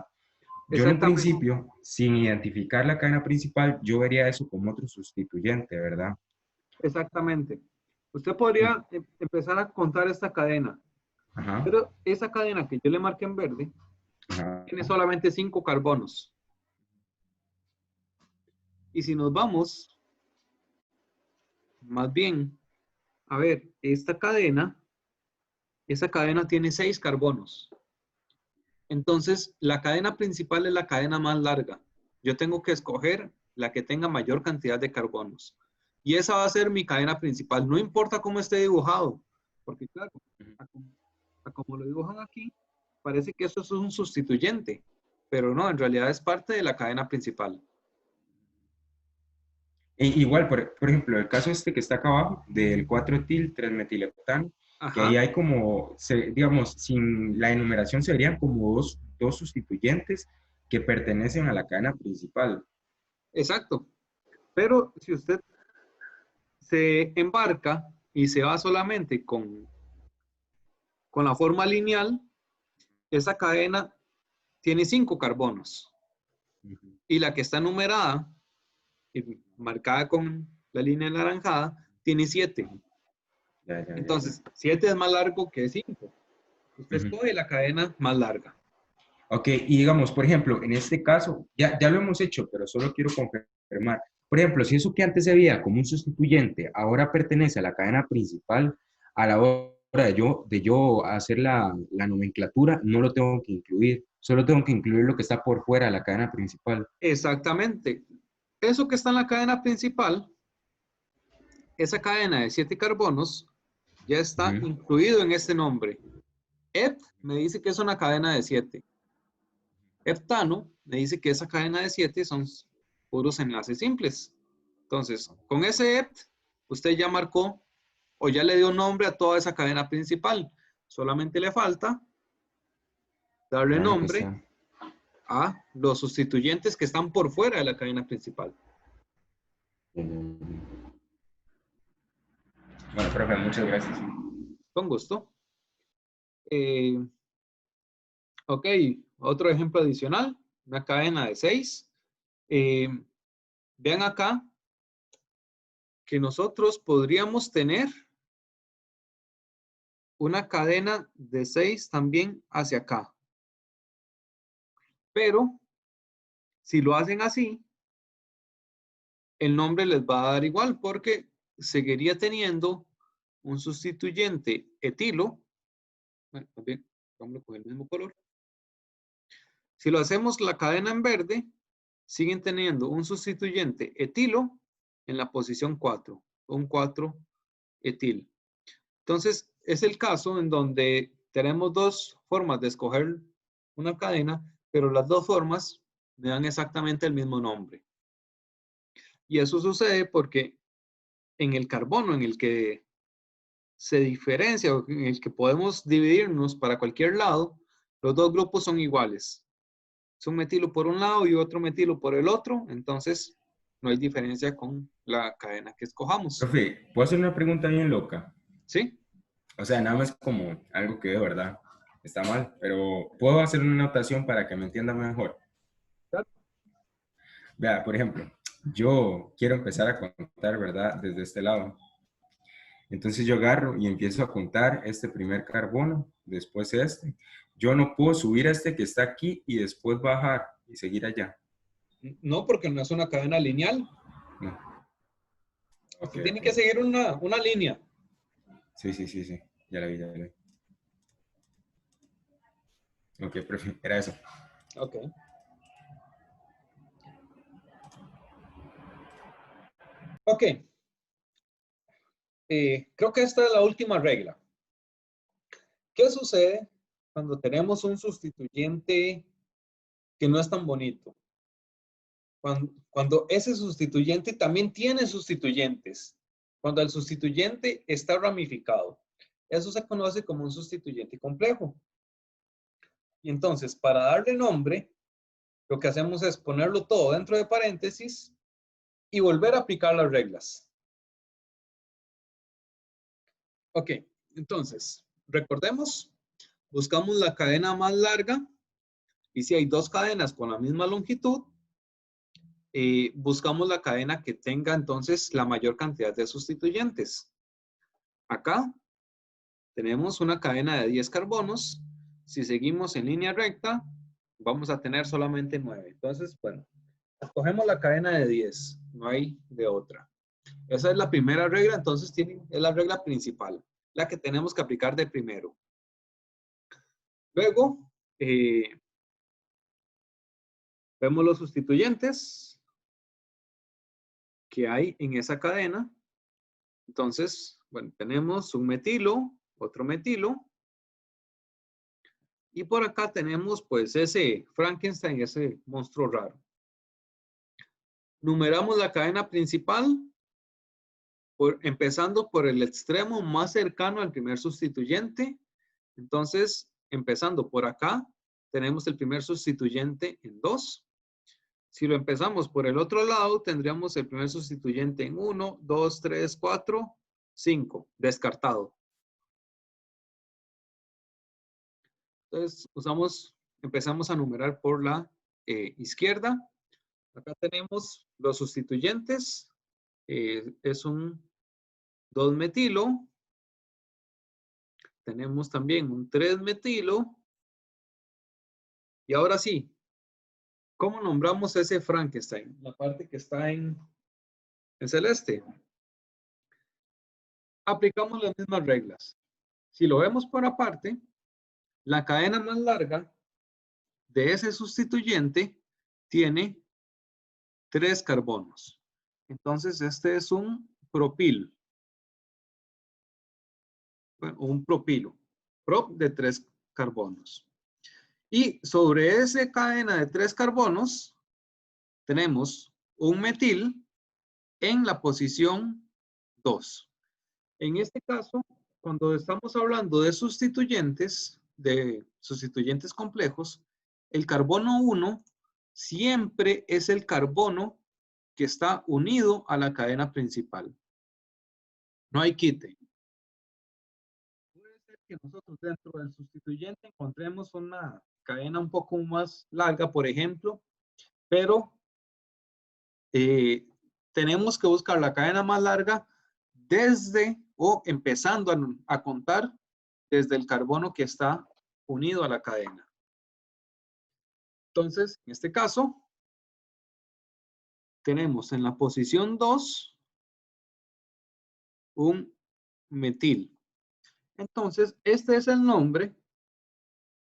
C: Yo en un
A: Exactamente.
C: principio, sin identificar la cadena principal, yo vería eso como otro sustituyente, ¿verdad?
A: Exactamente. Usted podría empezar a contar esta cadena,
C: Ajá.
A: pero esa cadena que yo le marqué en verde
C: Ajá.
A: tiene solamente 5 carbonos. Y si nos vamos, más bien, a ver, esa cadena tiene 6 carbonos. Entonces, la cadena principal es la cadena más larga. Yo tengo que escoger la que tenga mayor cantidad de carbonos. Y esa va a ser mi cadena principal. No importa cómo esté dibujado. Porque claro, a como lo dibujan aquí, parece que eso es un sustituyente. Pero no, en realidad es parte de la cadena principal.
C: Igual, por ejemplo, el caso este que está acá abajo, del 4-etil 3-metilheptano, que ahí
A: Ajá,
C: hay como, digamos, sin la enumeración serían como dos sustituyentes que pertenecen a la cadena principal.
A: exacto. Pero si usted se embarca y se va solamente con la forma lineal, esa cadena tiene 5 carbonos.
C: Ujú.
A: Y la que está numerada y marcada con la línea anaranjada tiene 7.
C: Ya, ya, ya, ya.
A: Entonces, 7 es más largo que 5. Usted
C: Ujú.
A: escoge la cadena más larga.
C: Ok, y digamos, por ejemplo, en este caso, ya lo hemos hecho, pero solo quiero confirmar. Por ejemplo, si eso que antes se veía como un sustituyente ahora pertenece a la cadena principal, a la hora de yo hacer la nomenclatura, no lo tengo que incluir, solo tengo que incluir lo que está por fuera de la cadena principal.
A: Exactamente. Eso que está en la cadena principal, esa cadena de 7 carbonos, ya está
C: Ujú.
A: incluido en este nombre. Ep me dice que es una cadena de 7. Heptano me dice que esa cadena de 7 son puros enlaces simples. Entonces, con ese hept, usted ya marcó o ya le dio nombre a toda esa cadena principal. Solamente le falta darle
C: Ya lo que
A: nombre
C: está.
A: a los sustituyentes que están por fuera de la cadena principal.
C: Bueno, profe, muchas gracias.
A: Con gusto. Eh, ok, otro ejemplo adicional, una cadena de 6. Vean acá que nosotros podríamos tener una cadena de 6 también hacia acá. Pero si lo hacen así, el nombre les va a dar igual porque seguiría teniendo un sustituyente etilo. Bueno, también vamos con el mismo color. Si lo hacemos la cadena en verde, siguen teniendo un sustituyente etilo en la posición 4, un 4-etil. Entonces, es el caso en donde tenemos dos formas de escoger una cadena, pero las dos formas me dan exactamente el mismo nombre. Y eso sucede porque en el carbono en el que se diferencia o en el que podemos dividirnos para cualquier lado, los dos grupos son iguales. Es un metilo por un lado y otro metilo por el otro, entonces no hay diferencia con la cadena que escojamos.
C: Profe, ¿puedo hacer una pregunta bien loca?
A: ¿Sí?
C: O sea, nada más como algo que de verdad está mal, pero puedo hacer una anotación para que me entienda mejor.
A: Claro.
C: Vea, por ejemplo, yo quiero empezar a contar, ¿verdad? Desde este lado. Entonces yo agarro y empiezo a contar este primer carbono, después este. Yo no puedo subir a este que está aquí y después bajar y seguir allá.
A: No, porque no es una cadena lineal.
C: No. Ok,
A: Usted tiene que
C: ok.
A: seguir una línea.
C: Sí, sí, sí, sí. Ya la vi, ya la vi. Ok, era eso.
A: Ok. Ok. Creo que esta es la última regla. ¿Qué sucede cuando tenemos un sustituyente que no es tan bonito? Cuando ese sustituyente también tiene sustituyentes. Cuando el sustituyente está ramificado. Eso se conoce como un sustituyente complejo. Y entonces, para darle nombre, lo que hacemos es ponerlo todo dentro de paréntesis y volver a aplicar las reglas. Ok, entonces, recordemos, buscamos la cadena más larga y si hay dos cadenas con la misma longitud, buscamos la cadena que tenga entonces la mayor cantidad de sustituyentes. acá tenemos una cadena de 10 carbonos. Si seguimos en línea recta, vamos a tener solamente 9. Entonces, bueno, escogemos la cadena de 10. No hay de otra. Esa es la primera regla, entonces es la regla principal, la que tenemos que aplicar de primero. Luego, vemos los sustituyentes que hay en esa cadena. Entonces, bueno, tenemos un metilo, otro metilo. Y por acá tenemos pues ese Frankenstein, ese monstruo raro. Numeramos la cadena principal, empezando por el extremo más cercano al primer sustituyente. Entonces, empezando por acá, tenemos el primer sustituyente en 2. Si lo empezamos por el otro lado, tendríamos el primer sustituyente en 1, 2, 3, 4, 5, descartado. Entonces, empezamos a numerar por la izquierda. Acá tenemos los sustituyentes. Es un 2-metilo. Tenemos también un 3-metilo. Y ahora sí, ¿cómo nombramos ese Frankenstein? La parte que está en celeste. Aplicamos las mismas reglas. Si lo vemos por aparte, la cadena más larga de ese sustituyente tiene 3 carbonos. Entonces, este es un propil. Bueno, un propilo. Prop de 3 carbonos. Y sobre esa cadena de 3 carbonos, tenemos un metil en la posición 2. En este caso, cuando estamos hablando de sustituyentes complejos, el carbono 1 siempre es el carbono que está unido a la cadena principal. No hay quite. Puede ser que nosotros dentro del sustituyente encontremos una cadena un poco más larga, por ejemplo, pero tenemos que buscar la cadena más larga desde o empezando a contar desde el carbono que está unido a la cadena. Entonces, en este caso, tenemos en la posición 2 un metil. Entonces, este es el nombre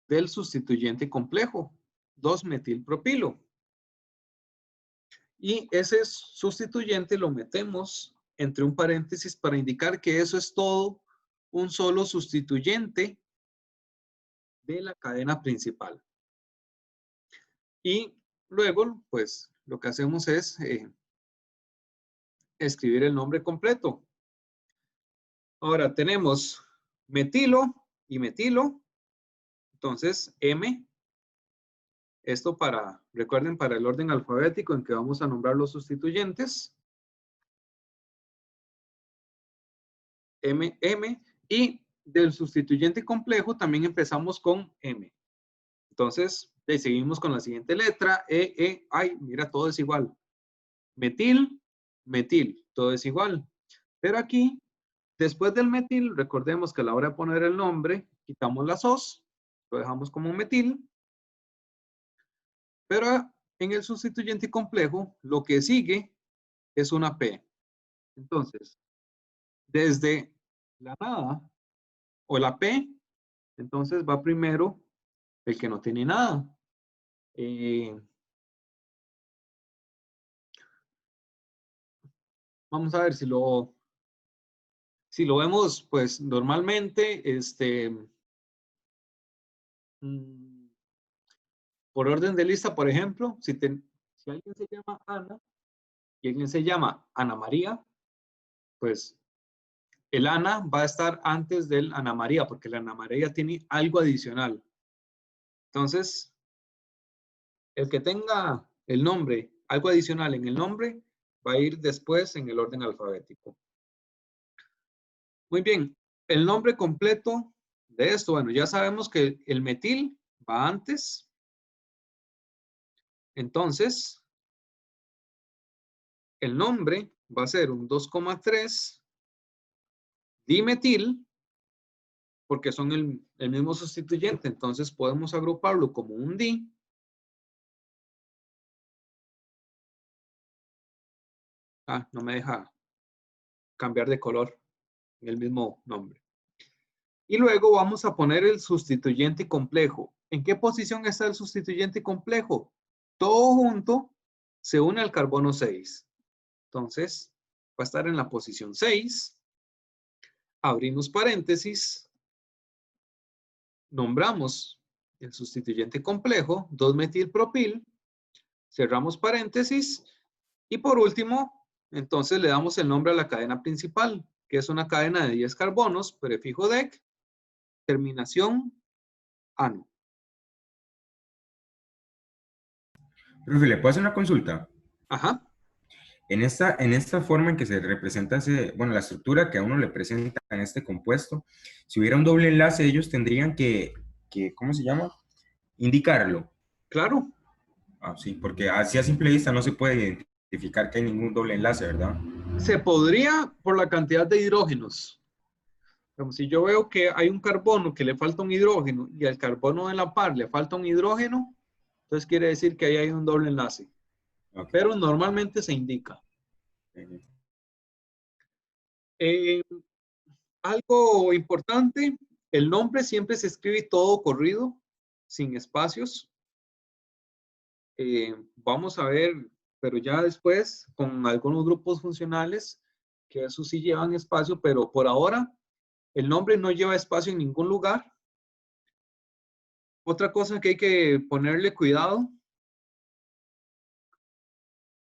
A: del sustituyente complejo, 2-metilpropilo. Y ese sustituyente lo metemos entre un paréntesis para indicar que eso es todo un solo sustituyente de la cadena principal. Y luego, pues, lo que hacemos es escribir el nombre completo. Ahora tenemos metilo y metilo. Entonces, M. Esto recuerden, para el orden alfabético en que vamos a nombrar los sustituyentes. M, M. Y del sustituyente complejo también empezamos con M. Entonces, seguimos con la siguiente letra. Ay, mira, todo es igual. Metil, metil, todo es igual. Pero aquí, después del metil, recordemos que a la hora de poner el nombre, quitamos las os, lo dejamos como metil. Pero en el sustituyente complejo, lo que sigue es una P. Entonces, desde la nada o la P, entonces va primero el que no tiene nada. Vamos a ver si lo vemos, pues normalmente, por orden de lista, por ejemplo, si alguien se llama Ana y alguien se llama Ana María, pues el Ana va a estar antes del Ana María, porque la Ana María tiene algo adicional. Entonces, el que tenga el nombre, algo adicional en el nombre, va a ir después en el orden alfabético. Muy bien, el nombre completo de esto, bueno, ya sabemos que el metil va antes. Entonces, el nombre va a ser un 2,3 dimetil, porque son el mismo sustituyente, entonces podemos agruparlo como un di. Ah, no me deja cambiar de color en el mismo nombre. Y luego vamos a poner el sustituyente complejo. ¿En qué posición está el sustituyente complejo? Todo junto se une al carbono 6. Entonces, va a estar en la posición 6. Abrimos paréntesis. Nombramos el sustituyente complejo, 2-metilpropil. Cerramos paréntesis. Y por último, entonces le damos el nombre a la cadena principal, que es una cadena de 10 carbonos, prefijo dec, terminación ano.
C: Profe, ¿le puedo hacer una consulta?
A: Ajá.
C: En esta forma en que se representa la estructura que a uno le presenta en este compuesto, si hubiera un doble enlace, ellos tendrían que ¿cómo se llama? Indicarlo.
A: Claro.
C: Ah, sí, porque así a simple vista no se puede identificar que hay ningún doble enlace, ¿verdad?
A: Se podría por la cantidad de hidrógenos. Como si yo veo que hay un carbono que le falta un hidrógeno y al carbono de la par le falta un hidrógeno, entonces quiere decir que ahí hay un doble enlace.
C: Okay.
A: Pero normalmente se indica. Algo importante, el nombre siempre se escribe todo corrido, sin espacios. Vamos a ver, pero ya después con algunos grupos funcionales, que eso sí llevan espacio, pero por ahora el nombre no lleva espacio en ningún lugar. Otra cosa que hay que ponerle cuidado,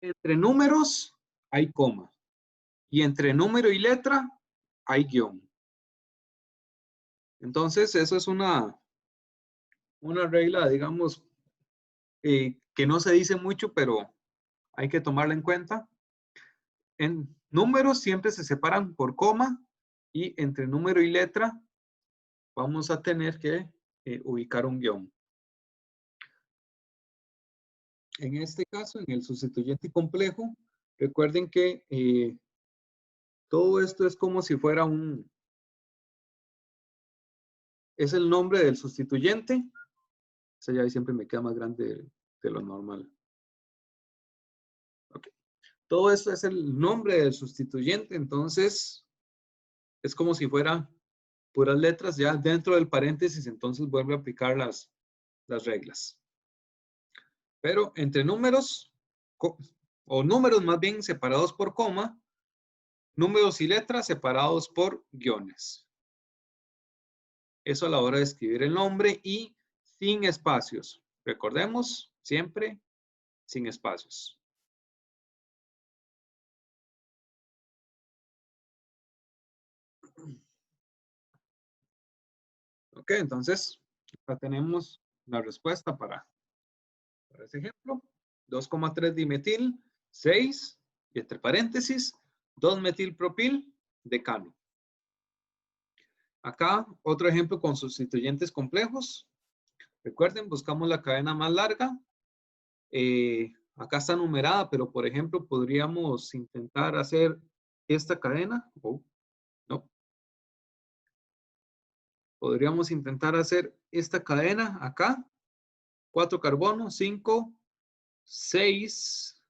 A: entre números hay coma y entre número y letra hay guión. Entonces, eso es una regla, digamos, que no se dice mucho, pero hay que tomarla en cuenta. En números siempre se separan por coma y entre número y letra vamos a tener que ubicar un guión. En este caso, en el sustituyente complejo, recuerden que todo esto es como si fuera es el nombre del sustituyente. Esa llave siempre me queda más grande de lo normal. Okay. Todo esto es el nombre del sustituyente, entonces es como si fuera puras letras ya dentro del paréntesis, entonces vuelve a aplicar las reglas. Pero entre números, o números más bien separados por coma, números y letras separados por guiones. Eso a la hora de escribir el nombre y sin espacios. Recordemos, siempre sin espacios. Ok, entonces ya tenemos la respuesta para ese ejemplo. 2,3 dimetil, 6, y entre paréntesis, 2-metilpropil, decano. Acá, otro ejemplo con sustituyentes complejos. Recuerden, buscamos la cadena más larga. Acá está numerada, pero por ejemplo, podríamos intentar hacer esta cadena. Oh, no. Podríamos intentar hacer esta cadena acá. 4 carbonos, 5, 6,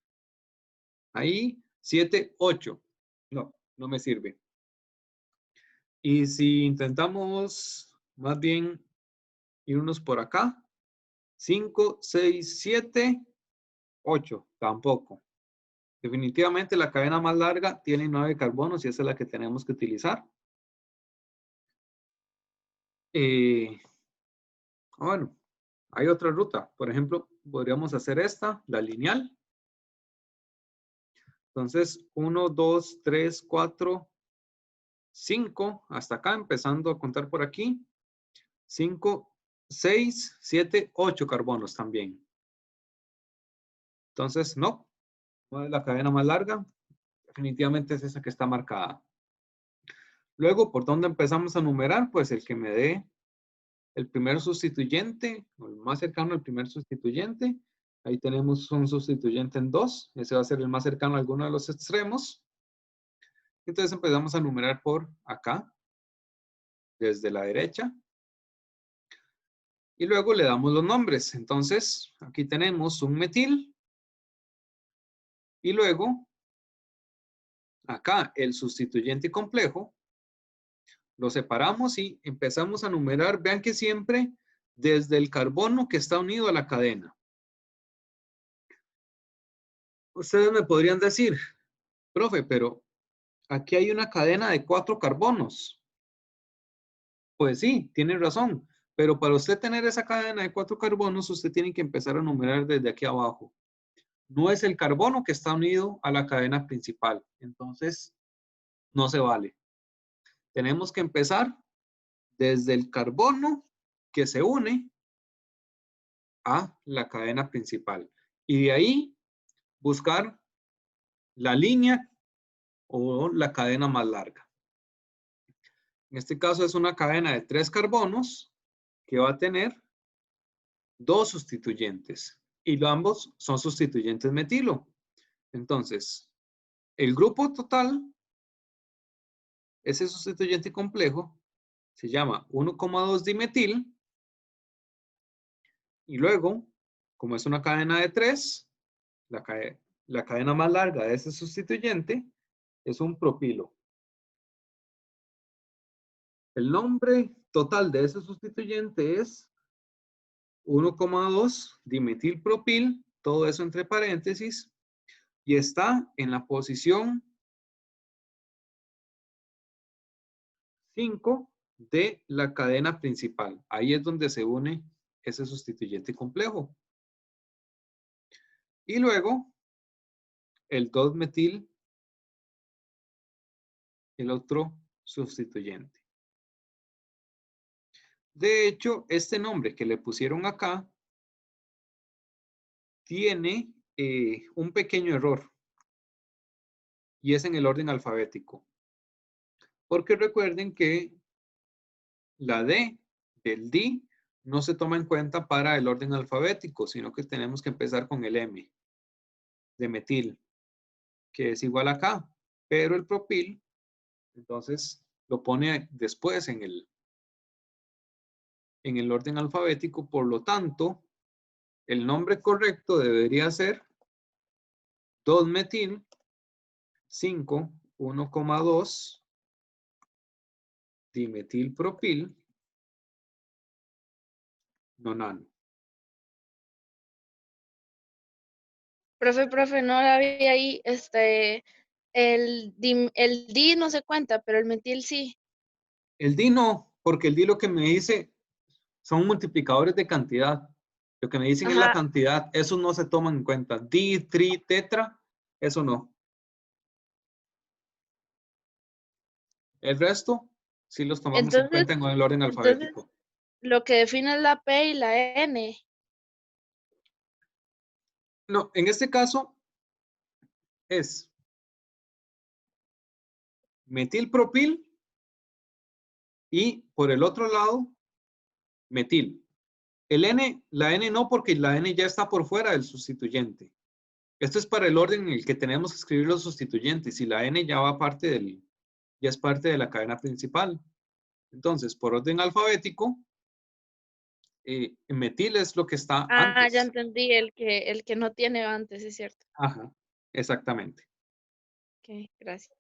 A: ahí, 7, 8. No, no me sirve. Y si intentamos más bien irnos por acá, 5, 6, 7, 8, tampoco. Definitivamente la cadena más larga tiene 9 carbonos y esa es la que tenemos que utilizar. Bueno, hay otra ruta. Por ejemplo, podríamos hacer esta, la lineal. Entonces, 1, 2, 3, 4, 5, hasta acá, empezando a contar por aquí. 5, 6, 7, 8 carbonos también. Entonces, no. ¿Cuál es la cadena más larga? Definitivamente es esa que está marcada. Luego, ¿por dónde empezamos a numerar? Pues el que me dé el primer sustituyente, o el más cercano al primer sustituyente. Ahí tenemos un sustituyente en 2. Ese va a ser el más cercano a alguno de los extremos. Entonces empezamos a numerar por acá, desde la derecha. Y luego le damos los nombres. Entonces, aquí tenemos un metil. Y luego, acá, el sustituyente complejo. Lo separamos y empezamos a numerar. Vean que siempre desde el carbono que está unido a la cadena. Ustedes me podrían decir, profe, pero aquí hay una cadena de 4 carbonos. Pues sí, tiene razón. Pero para usted tener esa cadena de 4 carbonos, usted tiene que empezar a numerar desde aquí abajo. No es el carbono que está unido a la cadena principal. Entonces, no se vale. Tenemos que empezar desde el carbono que se une a la cadena principal. Y de ahí buscar la línea o la cadena más larga. En este caso es una cadena de 3 carbonos que va a tener 2 sustituyentes. Y ambos son sustituyentes metilo. Entonces, el grupo total, ese sustituyente complejo, se llama 1,2 dimetil. Y luego, como es una cadena de 3, la cadena más larga de ese sustituyente es un propilo. El nombre total de ese sustituyente es 1,2 dimetilpropil, todo eso entre paréntesis, y está en la posición 5 de la cadena principal. Ahí es donde se une ese sustituyente complejo. Y luego, el 2-metil, el otro sustituyente. De hecho, este nombre que le pusieron acá tiene un pequeño error. Y es en el orden alfabético. Porque recuerden que la D del di no se toma en cuenta para el orden alfabético, sino que tenemos que empezar con el M de metil, que es igual acá. Pero el propil, entonces, lo pone después en el orden alfabético. Por lo tanto, el nombre correcto debería ser 2-metil 5, 1,2 dimetilpropil nonano.
B: Profe, no la vi ahí, el di no se cuenta, pero el metil sí.
A: El di no, porque el di lo que me dice son multiplicadores de cantidad. Lo que me dicen es la
B: Ajá,
A: cantidad. Eso no se toman en cuenta. Di, tri, tetra, eso no. El resto sí los tomamos en
B: entonces,
A: cuenta en el orden
B: entonces
A: alfabético.
B: lo que define es la P y la N.
A: No, en este caso es metilpropil y por el otro lado metil. El N, la N no, porque la N ya está por fuera del sustituyente. Esto es para el orden en el que tenemos que escribir los sustituyentes y la N ya va parte ya es parte de la cadena principal. Entonces, por orden alfabético, metil es lo que está
B: Ah, ya
A: antes.
B: entendí, el que no tiene antes, es cierto.
A: Ajá, exactamente.
B: Ok, gracias.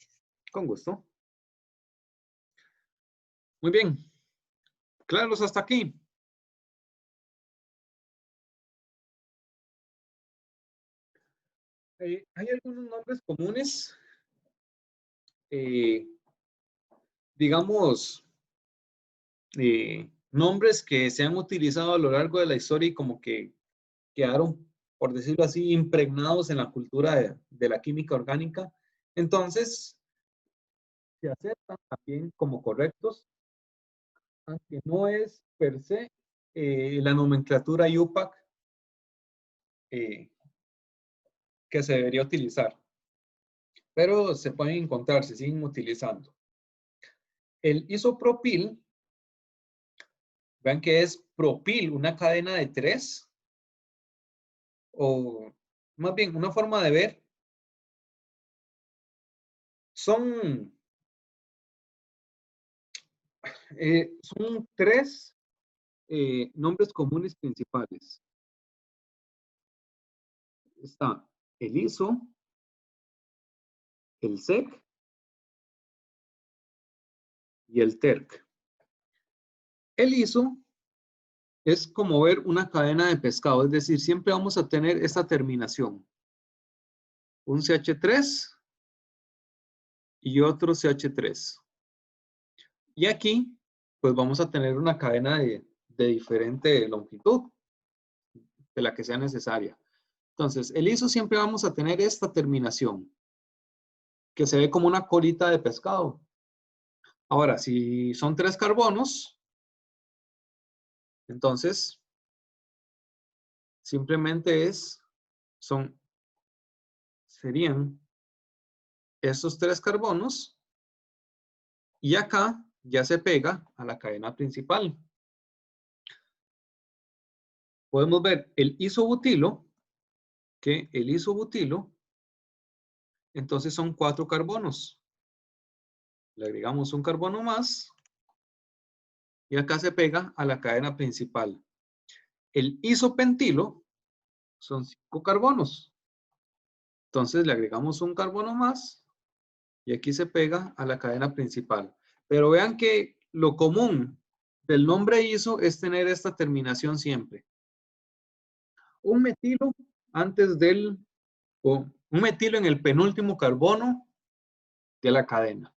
A: Con gusto. Muy bien. Claros hasta aquí. Hay algunos nombres comunes, digamos, nombres que se han utilizado a lo largo de la historia y como que quedaron, por decirlo así, impregnados en la cultura de la química orgánica. Entonces, se aceptan también como correctos, aunque no es per se la nomenclatura IUPAC que se debería utilizar, pero se pueden encontrar, se siguen utilizando. El isopropil, vean que es propil, una cadena de 3, o más bien una forma de ver Son 3 nombres comunes principales. Está el ISO, el SEC y el TERC. El ISO es como ver una cadena de pescado, es decir, siempre vamos a tener esta terminación. Un CH3 y otro CH3. Y aquí, pues vamos a tener una cadena de diferente longitud, de la que sea necesaria. Entonces, el ISO siempre vamos a tener esta terminación, que se ve como una colita de pescado. Ahora, si son 3 carbonos, entonces, simplemente serían estos 3 carbonos, y acá ya se pega a la cadena principal. Podemos ver el isobutilo, que el isobutilo, entonces son 4 carbonos. Le agregamos un carbono más, y acá se pega a la cadena principal. El isopentilo son 5 carbonos. Entonces le agregamos un carbono más, y aquí se pega a la cadena principal. Pero vean que lo común del nombre iso es tener esta terminación siempre. Un metilo un metilo en el penúltimo carbono de la cadena.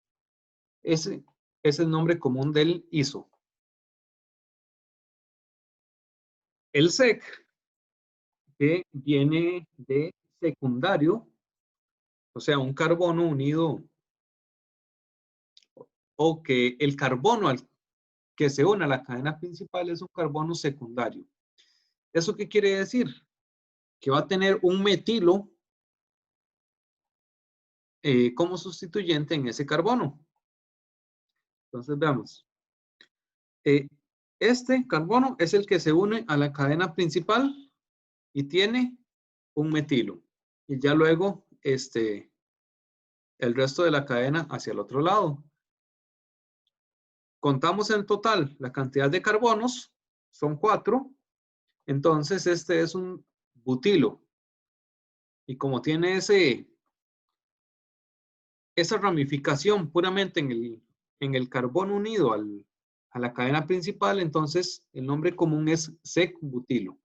A: Ese es el nombre común del iso. El SEC, que viene de secundario, o sea, un carbono unido, o que el carbono que se une a la cadena principal es un carbono secundario. ¿Eso qué quiere decir? Que va a tener un metilo como sustituyente en ese carbono. Entonces veamos. Este carbono es el que se une a la cadena principal y tiene un metilo. Y ya luego el resto de la cadena hacia el otro lado. Contamos en total la cantidad de carbonos, son 4. Entonces este es un butilo. Y como tiene esa ramificación puramente en el carbono unido a la cadena principal, entonces el nombre común es SEC-butilo.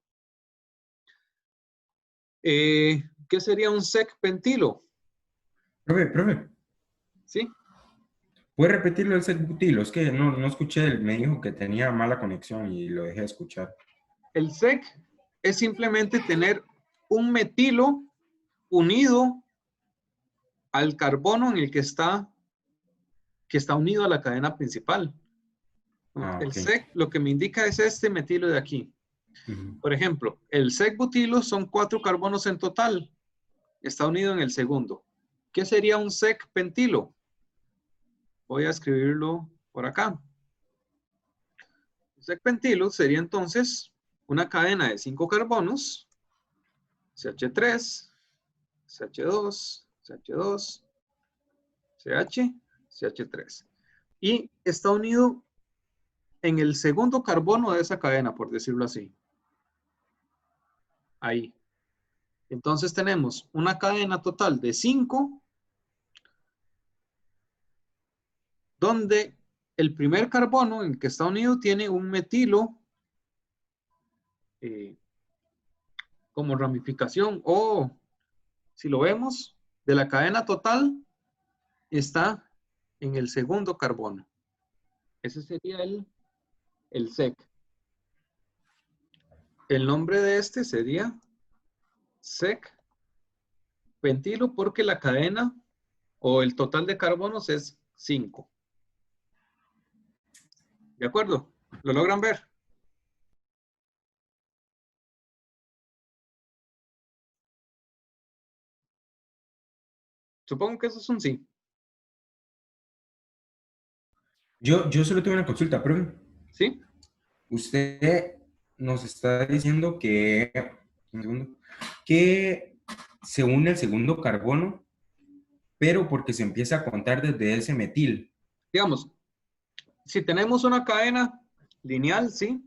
A: ¿Qué sería un SEC-pentilo?
C: Profe.
A: ¿Sí?
C: ¿Puede repetirlo el SEC-butilo? Es que no escuché, me dijo que tenía mala conexión y lo dejé de escuchar.
A: El SEC es simplemente tener un metilo unido al carbono en el que está unido a la cadena principal. El
C: Ok.
A: SEC lo que me indica es este metilo de aquí. Por ejemplo, el SEC-butilo son 4 carbonos en total. Está unido en el segundo. ¿Qué sería un SEC-pentilo? Voy a escribirlo por acá. Un SEC-pentilo sería entonces una cadena de 5 carbonos, CH3, CH2, CH2, CH, CH3. Y está unido en el segundo carbono de esa cadena, por decirlo así. Ahí. Entonces tenemos una cadena total de 5, donde el primer carbono en el que está unido tiene un metilo como ramificación, o si lo vemos, de la cadena total está en el segundo carbono. Ese sería el SEC. El nombre de este sería SEC pentilo porque la cadena o el total de carbonos es 5. ¿De acuerdo? ¿Lo logran ver? Supongo que eso es un sí.
C: Yo solo tengo una consulta, profe.
A: ¿Sí?
C: Usted nos está diciendo que se une el segundo carbono pero porque se empieza a contar desde ese metil.
A: Digamos, si tenemos una cadena lineal, ¿sí?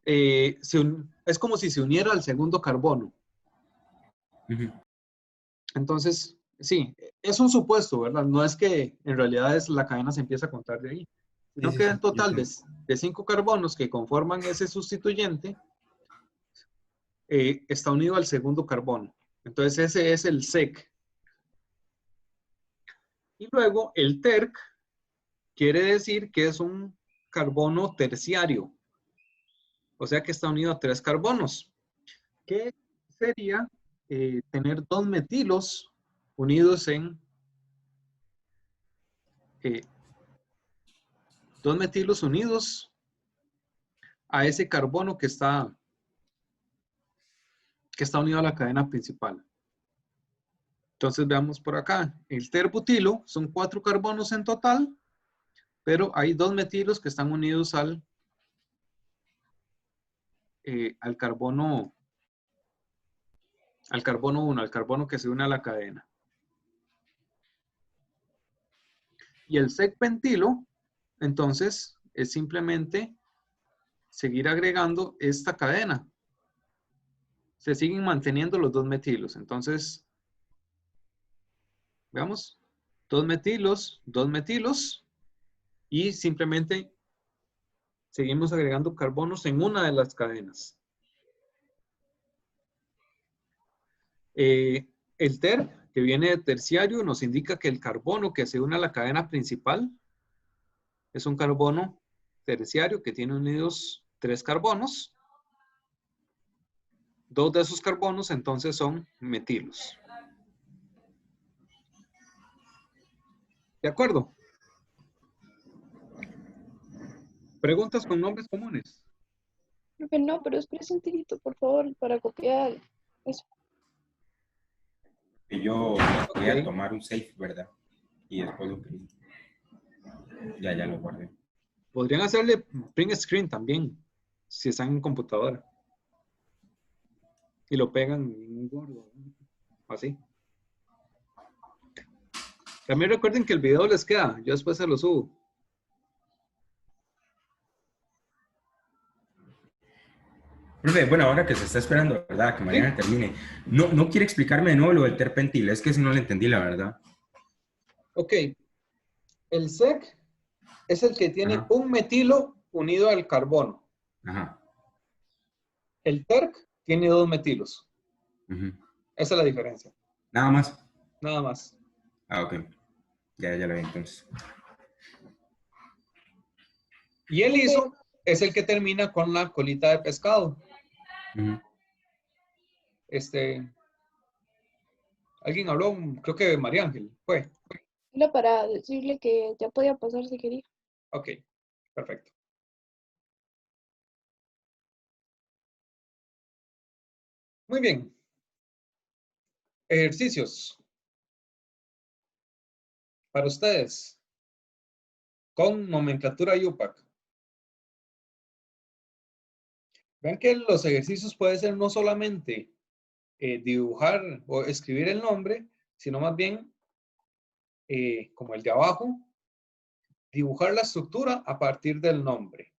A: Es como si se uniera al segundo carbono.
C: Ujú.
A: Entonces, sí, es un supuesto, ¿verdad? No es que en realidad la cadena se empieza a contar de ahí, sino
C: Sí,
A: que
C: sí,
A: el
C: sí, yo
A: total
C: sé.
A: de 5 carbonos que conforman ese sustituyente está unido al segundo carbono. Entonces, ese es el sec. Y luego, el terc quiere decir que es un carbono terciario, o sea que está unido a 3 carbonos, que sería tener 2 metilos unidos en 2 metilos unidos a ese carbono que está unido a la cadena principal. Entonces veamos por acá, el terbutilo son 4 carbonos en total, pero hay 2 metilos que están unidos al carbono 1, al carbono que se une a la cadena. Y el sec-pentilo, entonces, es simplemente seguir agregando esta cadena. Se siguen manteniendo los 2 metilos. Entonces, veamos, 2 metilos, y simplemente seguimos agregando carbonos en una de las cadenas. El ter, que viene de terciario, nos indica que el carbono que se une a la cadena principal es un carbono terciario que tiene unidos 3 carbonos. 2 de esos carbonos entonces son metilos. ¿De acuerdo? Preguntas con nombres comunes.
B: Profe, no, pero espérese un tirito, por favor, para copiar eso.
C: Y yo voy a
A: Ok.
C: tomar un safe, ¿verdad? Y después lo print. Ya lo guardé.
A: Podrían hacerle print screen también, si están en computadora. Y lo pegan en un gordo. Así. También recuerden que el video les queda. Yo después se lo subo.
C: Profe, bueno, ahora que se está esperando, ¿verdad? Que Mariana termine. No quiere explicarme de nuevo lo del terpentil. Es que si no le entendí, la verdad.
A: Ok. El sec es el que tiene
C: Ajá.
A: un metilo unido al carbono.
C: Ajá.
A: El terc tiene 2 metilos.
C: Ujú.
A: Esa es la diferencia.
C: Nada más.
A: Nada más.
C: Ah, ok. Ya lo vi entonces.
A: Y el iso es el que termina con la colita de pescado.
C: Ujú.
A: Alguien habló, creo que María Ángel. Fue.
B: Era para decirle que ya podía pasar si quería.
A: Ok, perfecto. Muy bien. Ejercicios para ustedes con nomenclatura UPAC. Vean que los ejercicios pueden ser no solamente dibujar o escribir el nombre, sino más bien, como el de abajo, dibujar la estructura a partir del nombre.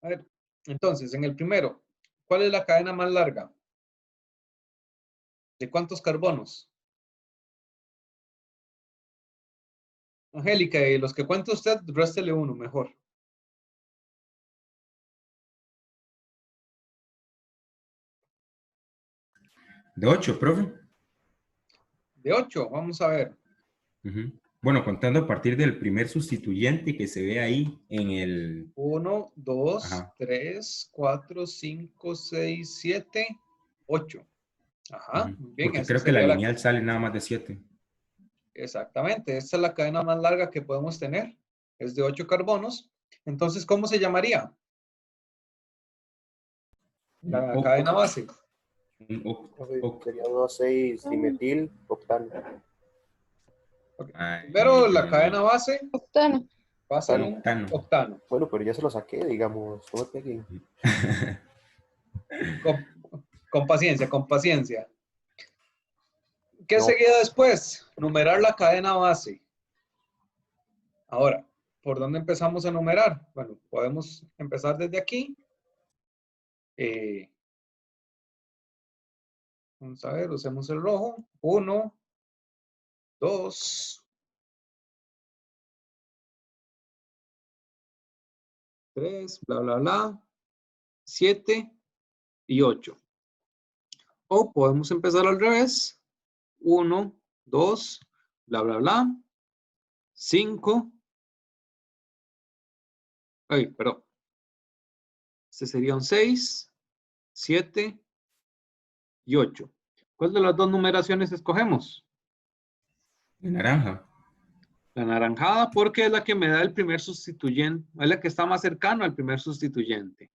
A: A ver, entonces, en el primero, ¿cuál es la cadena más larga? ¿De cuántos carbonos? Angélica, y los que cuenta usted, réstele uno, mejor.
C: ¿De 8, profe?
A: De 8, vamos a ver.
C: Ujú. Bueno, contando a partir del primer sustituyente que se ve ahí en el...
A: 1, 2,
C: Ajá.
A: 3, 4, 5, 6, 7, 8. Ajá,
C: Ujú.
A: muy bien,
C: Porque
A: esa
C: creo que la
A: sería la...
C: lineal sale nada más de 7.
A: Exactamente, esta es la cadena más larga que podemos tener. Es de 8 carbonos. Entonces, ¿cómo se llamaría? La cadena base.
D: Sería 2,6 dimetil octano.
A: Okay.
C: Ay,
A: Primero, la cadena base
B: Octano.
A: va a ser un
C: octano.
A: octano.
D: Bueno, pero ya se lo saqué, digamos. No me peguen.
A: Con paciencia, con paciencia. ¿Qué
D: No.
A: seguía después? Numerar la cadena base. Ahora, ¿por dónde empezamos a numerar? Bueno, podemos empezar desde aquí. Vamos a ver, usemos el rojo. 1, 2, 3, bla, bla, bla, 7 y 8. O podemos empezar al revés. 1, 2, bla, bla, bla, 5. Ay, perdón. Este sería un 6, 7 y 8. ¿Cuál de las dos numeraciones escogemos?
C: De naranja.
A: La anaranjada porque es la que me da el primer sustituyente, es la que está más cercano al primer sustituyente.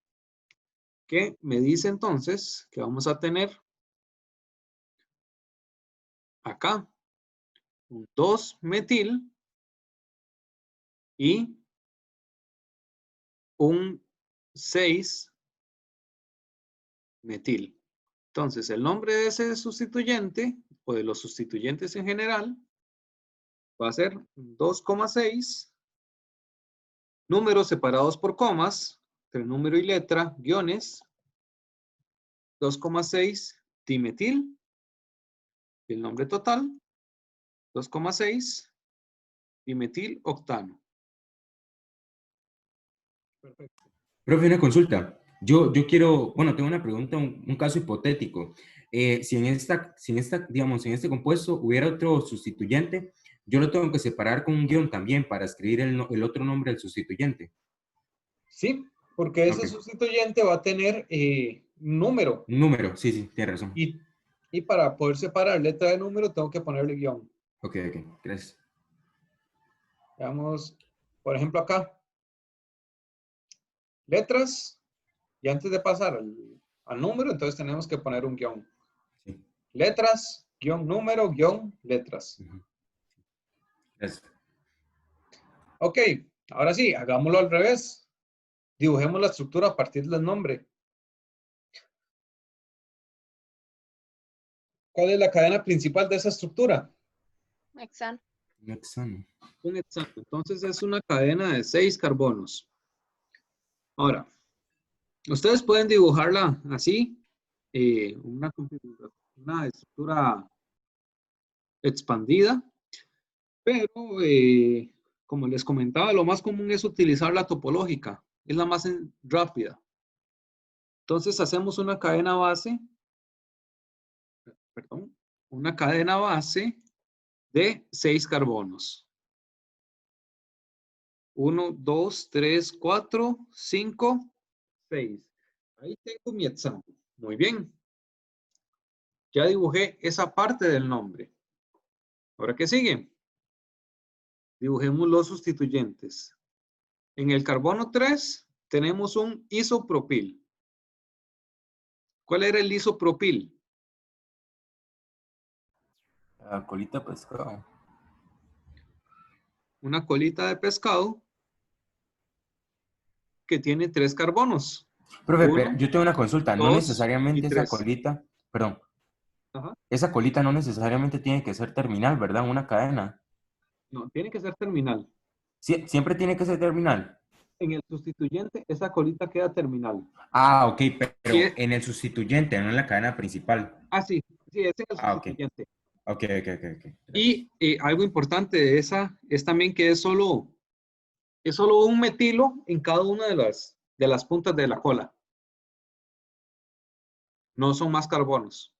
A: Que me dice entonces que vamos a tener acá un 2-metil y un 6-metil. Entonces, el nombre de ese sustituyente, o de los sustituyentes en general, va a ser 2,6, números separados por comas, entre número y letra, guiones, 2,6 dimetil, el nombre total, 2,6 dimetil octano. Perfecto.
C: Profe, una consulta. Yo quiero, bueno, tengo una pregunta, un caso hipotético. Si en digamos, en este compuesto hubiera otro sustituyente, yo lo tengo que separar con un guión también para escribir el otro nombre del sustituyente.
A: Sí, porque ese
C: Ok.
A: sustituyente va a tener número.
C: Un número, sí, sí, tiene razón.
A: Y para poder separar letra de número, tengo que ponerle guión.
C: Ok, gracias.
A: Veamos, por ejemplo, acá. Letras, y antes de pasar al número, entonces tenemos que poner un guión.
C: Sí.
A: Letras, guión número, guión letras.
C: Gracias.
A: Ok, ahora sí, hagámoslo al revés. Dibujemos la estructura a partir del nombre. ¿Cuál es la cadena principal de esa estructura?
B: Hexano.
C: Un hexano.
A: Un hexano. Entonces es una cadena de 6 carbonos. Ahora, ustedes pueden dibujarla así, una estructura expandida, pero como les comentaba, lo más común es utilizar la topológica, es la más rápida. Entonces hacemos una cadena base, perdón, una cadena base de 6 carbonos. 1, 2, 3, 4, 5, 6. Ahí tengo mi hexano. Muy bien. Ya dibujé esa parte del nombre. Ahora, ¿qué sigue? Dibujemos los sustituyentes. En el carbono 3 tenemos un isopropil. ¿Cuál era el isopropil?
C: La colita pescado.
A: Una colita de pescado que tiene 3 carbonos.
C: Profe,
A: 1,
C: yo tengo una consulta. No
A: 2 y
C: necesariamente esa
A: 3.
C: colita, perdón,
A: Ajá.
C: esa colita no necesariamente tiene que ser terminal, ¿verdad? Una cadena.
A: No, tiene que ser terminal.
C: Siempre tiene que ser terminal.
A: En el sustituyente, esa colita queda terminal.
C: Ah, ok, pero
A: Y
C: en el sustituyente, no en la cadena principal.
A: sí, es en el
C: Ah, ok.
A: sustituyente.
C: Ok.
A: Y algo importante de esa es también que es solo un metilo en cada una de las puntas de la cola. No son más carbonos.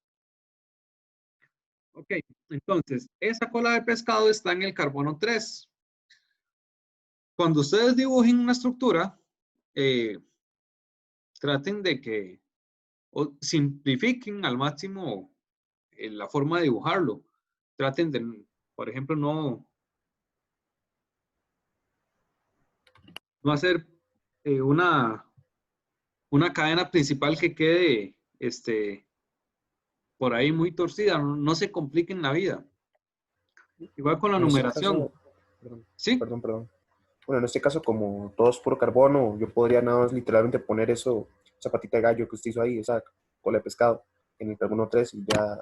A: Ok, entonces, esa cola de pescado está en el carbono 3. Cuando ustedes dibujen una estructura, traten de que simplifiquen al máximo la forma de dibujarlo. Traten de, por ejemplo, no hacer una cadena principal que quede por ahí muy torcida. No se compliquen la vida. Igual con la
D: En este
A: numeración.
D: caso, perdón,
A: ¿Sí?
D: perdón. Bueno, en este caso, como todo es puro carbono, yo podría nada más literalmente poner eso, esa patita de gallo que usted hizo ahí, esa cola de pescado, en el carbono 3 y ya.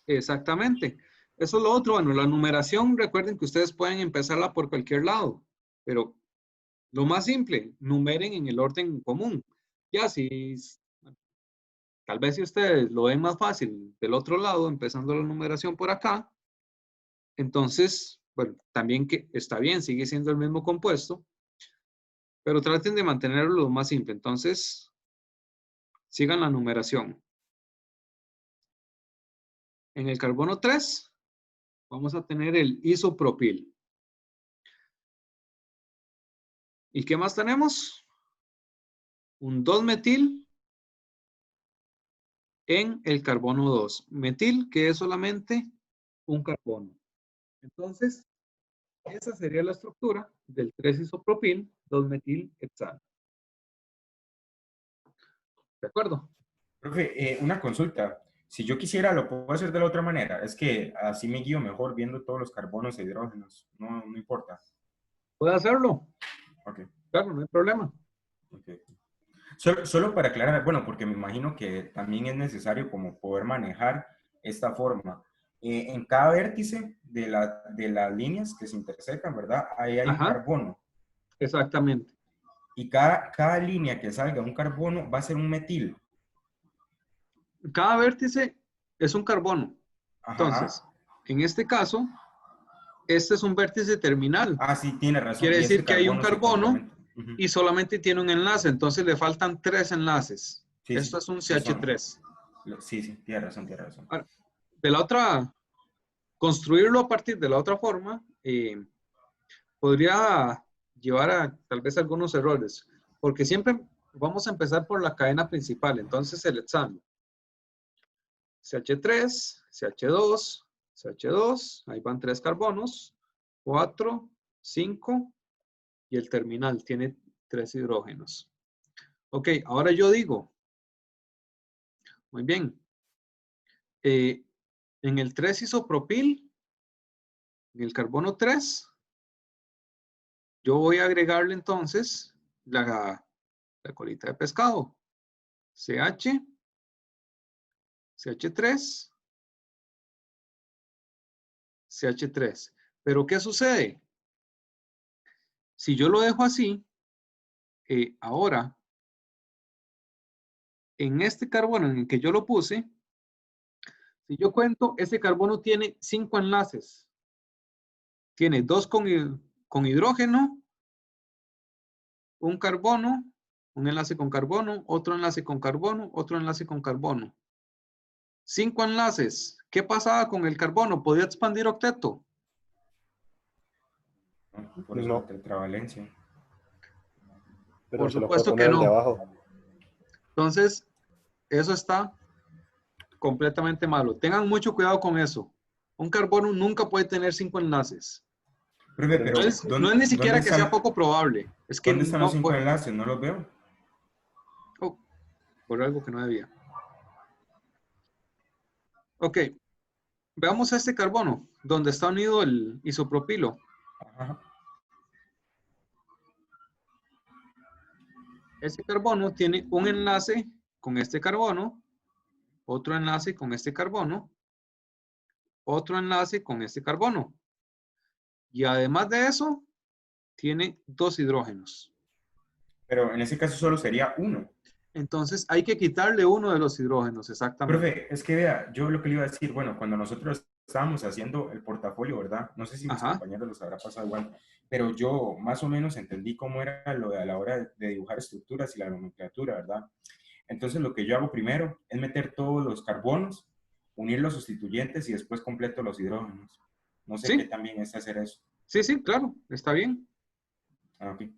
A: Exactamente. Eso es lo otro. Bueno, la numeración, recuerden que ustedes pueden empezarla por cualquier lado, pero lo más simple, numeren en el orden común. Ya si, tal vez si ustedes lo ven más fácil del otro lado, empezando la numeración por acá, entonces, bueno, también que está bien, sigue siendo el mismo compuesto, pero traten de mantenerlo lo más simple. Entonces, sigan la numeración. En el carbono 3, vamos a tener el isopropil. ¿Y qué más tenemos? Un 2-metil en el carbono 2. Metil, que es solamente un carbono. Entonces, esa sería la estructura del 3-isopropil, 2-metil-hexano. ¿De acuerdo?
C: Profe, una consulta. Si yo quisiera, lo puedo hacer de la otra manera. Es que así me guío mejor viendo todos los carbonos e hidrógenos. No, no importa.
A: ¿Puede hacerlo?
C: Ok,
A: Claro, no hay problema.
C: ok. Solo para aclarar, bueno, porque me imagino que también es necesario como poder manejar esta forma. En cada vértice de las líneas que se intersecan, ¿verdad? Ahí hay un
A: Ajá,
C: carbono.
A: exactamente.
C: Y cada línea que salga un carbono va a ser un metil.
A: Cada vértice es un carbono.
C: Ajá.
A: Entonces, en este caso, este es un vértice terminal.
C: Ah, sí, tiene razón.
A: Quiere
C: Y
A: decir
C: este
A: que hay un
C: carbono se
A: carbono
C: complementa. Ujú.
A: y solamente tiene un enlace. Entonces, le faltan 3 enlaces.
C: Sí,
A: Esto
C: sí,
A: es un
C: sí son.
A: CH3.
C: Sí, sí, tiene razón, tiene razón.
A: Ahora, de la otra, construirlo a partir de la otra forma, podría llevar a tal vez algunos errores, porque siempre vamos a empezar por la cadena principal. Entonces, el hexano. CH3, CH2, CH2, ahí van 3 carbonos, 4, 5, y el terminal tiene 3 hidrógenos. Ok, ahora yo digo, muy bien, en el 3-isopropil, en el carbono 3, yo voy a agregarle entonces la colita de pescado. CH, CH3, CH3. Pero ¿qué sucede? Si yo lo dejo así, ahora, en este carbono en el que yo lo puse, si yo cuento, ese carbono tiene 5 enlaces. Tiene 2 con hidrógeno, un carbono, un enlace con carbono, otro enlace con carbono, otro enlace con carbono. 5 enlaces. ¿Qué pasaba con el carbono? ¿Podía expandir octeto?
C: ¿No? Por eso
D: No.
C: la tetravalencia.
D: Pero
A: Por
D: se lo puede
A: supuesto que
D: poner el de
A: no.
D: abajo.
A: Entonces, eso está completamente malo. Tengan mucho cuidado con eso. Un carbono nunca puede tener 5 enlaces.
C: Profe, pero
A: No es ni
C: ¿dónde
A: siquiera que sea poco probable. Es que
C: ¿dónde están los
A: no
C: 5
A: puede.
C: enlaces? No los veo.
A: Oh, por algo que no debía. Ok. Veamos este carbono, donde está unido el isopropilo.
C: Ajá.
A: Este carbono tiene un enlace con este carbono, otro enlace con este carbono, otro enlace con este carbono. Y además de eso, tiene 2 hidrógenos.
C: Pero en ese caso solo sería uno.
A: Entonces hay que quitarle uno de los hidrógenos, exactamente.
C: Profe, es que vea, yo lo que le iba a decir, bueno, cuando nosotros estábamos haciendo el portafolio, ¿verdad? No sé si mis
A: Ajá.
C: compañeros los habrá pasado igual, pero yo más o menos entendí cómo era lo de a la hora de dibujar estructuras y la nomenclatura, ¿verdad? Entonces lo que yo hago primero es meter todos los carbonos, unir los sustituyentes y después completo los hidrógenos. No sé qué
A: Sí,
C: también es hacer eso.
A: sí, claro, está bien.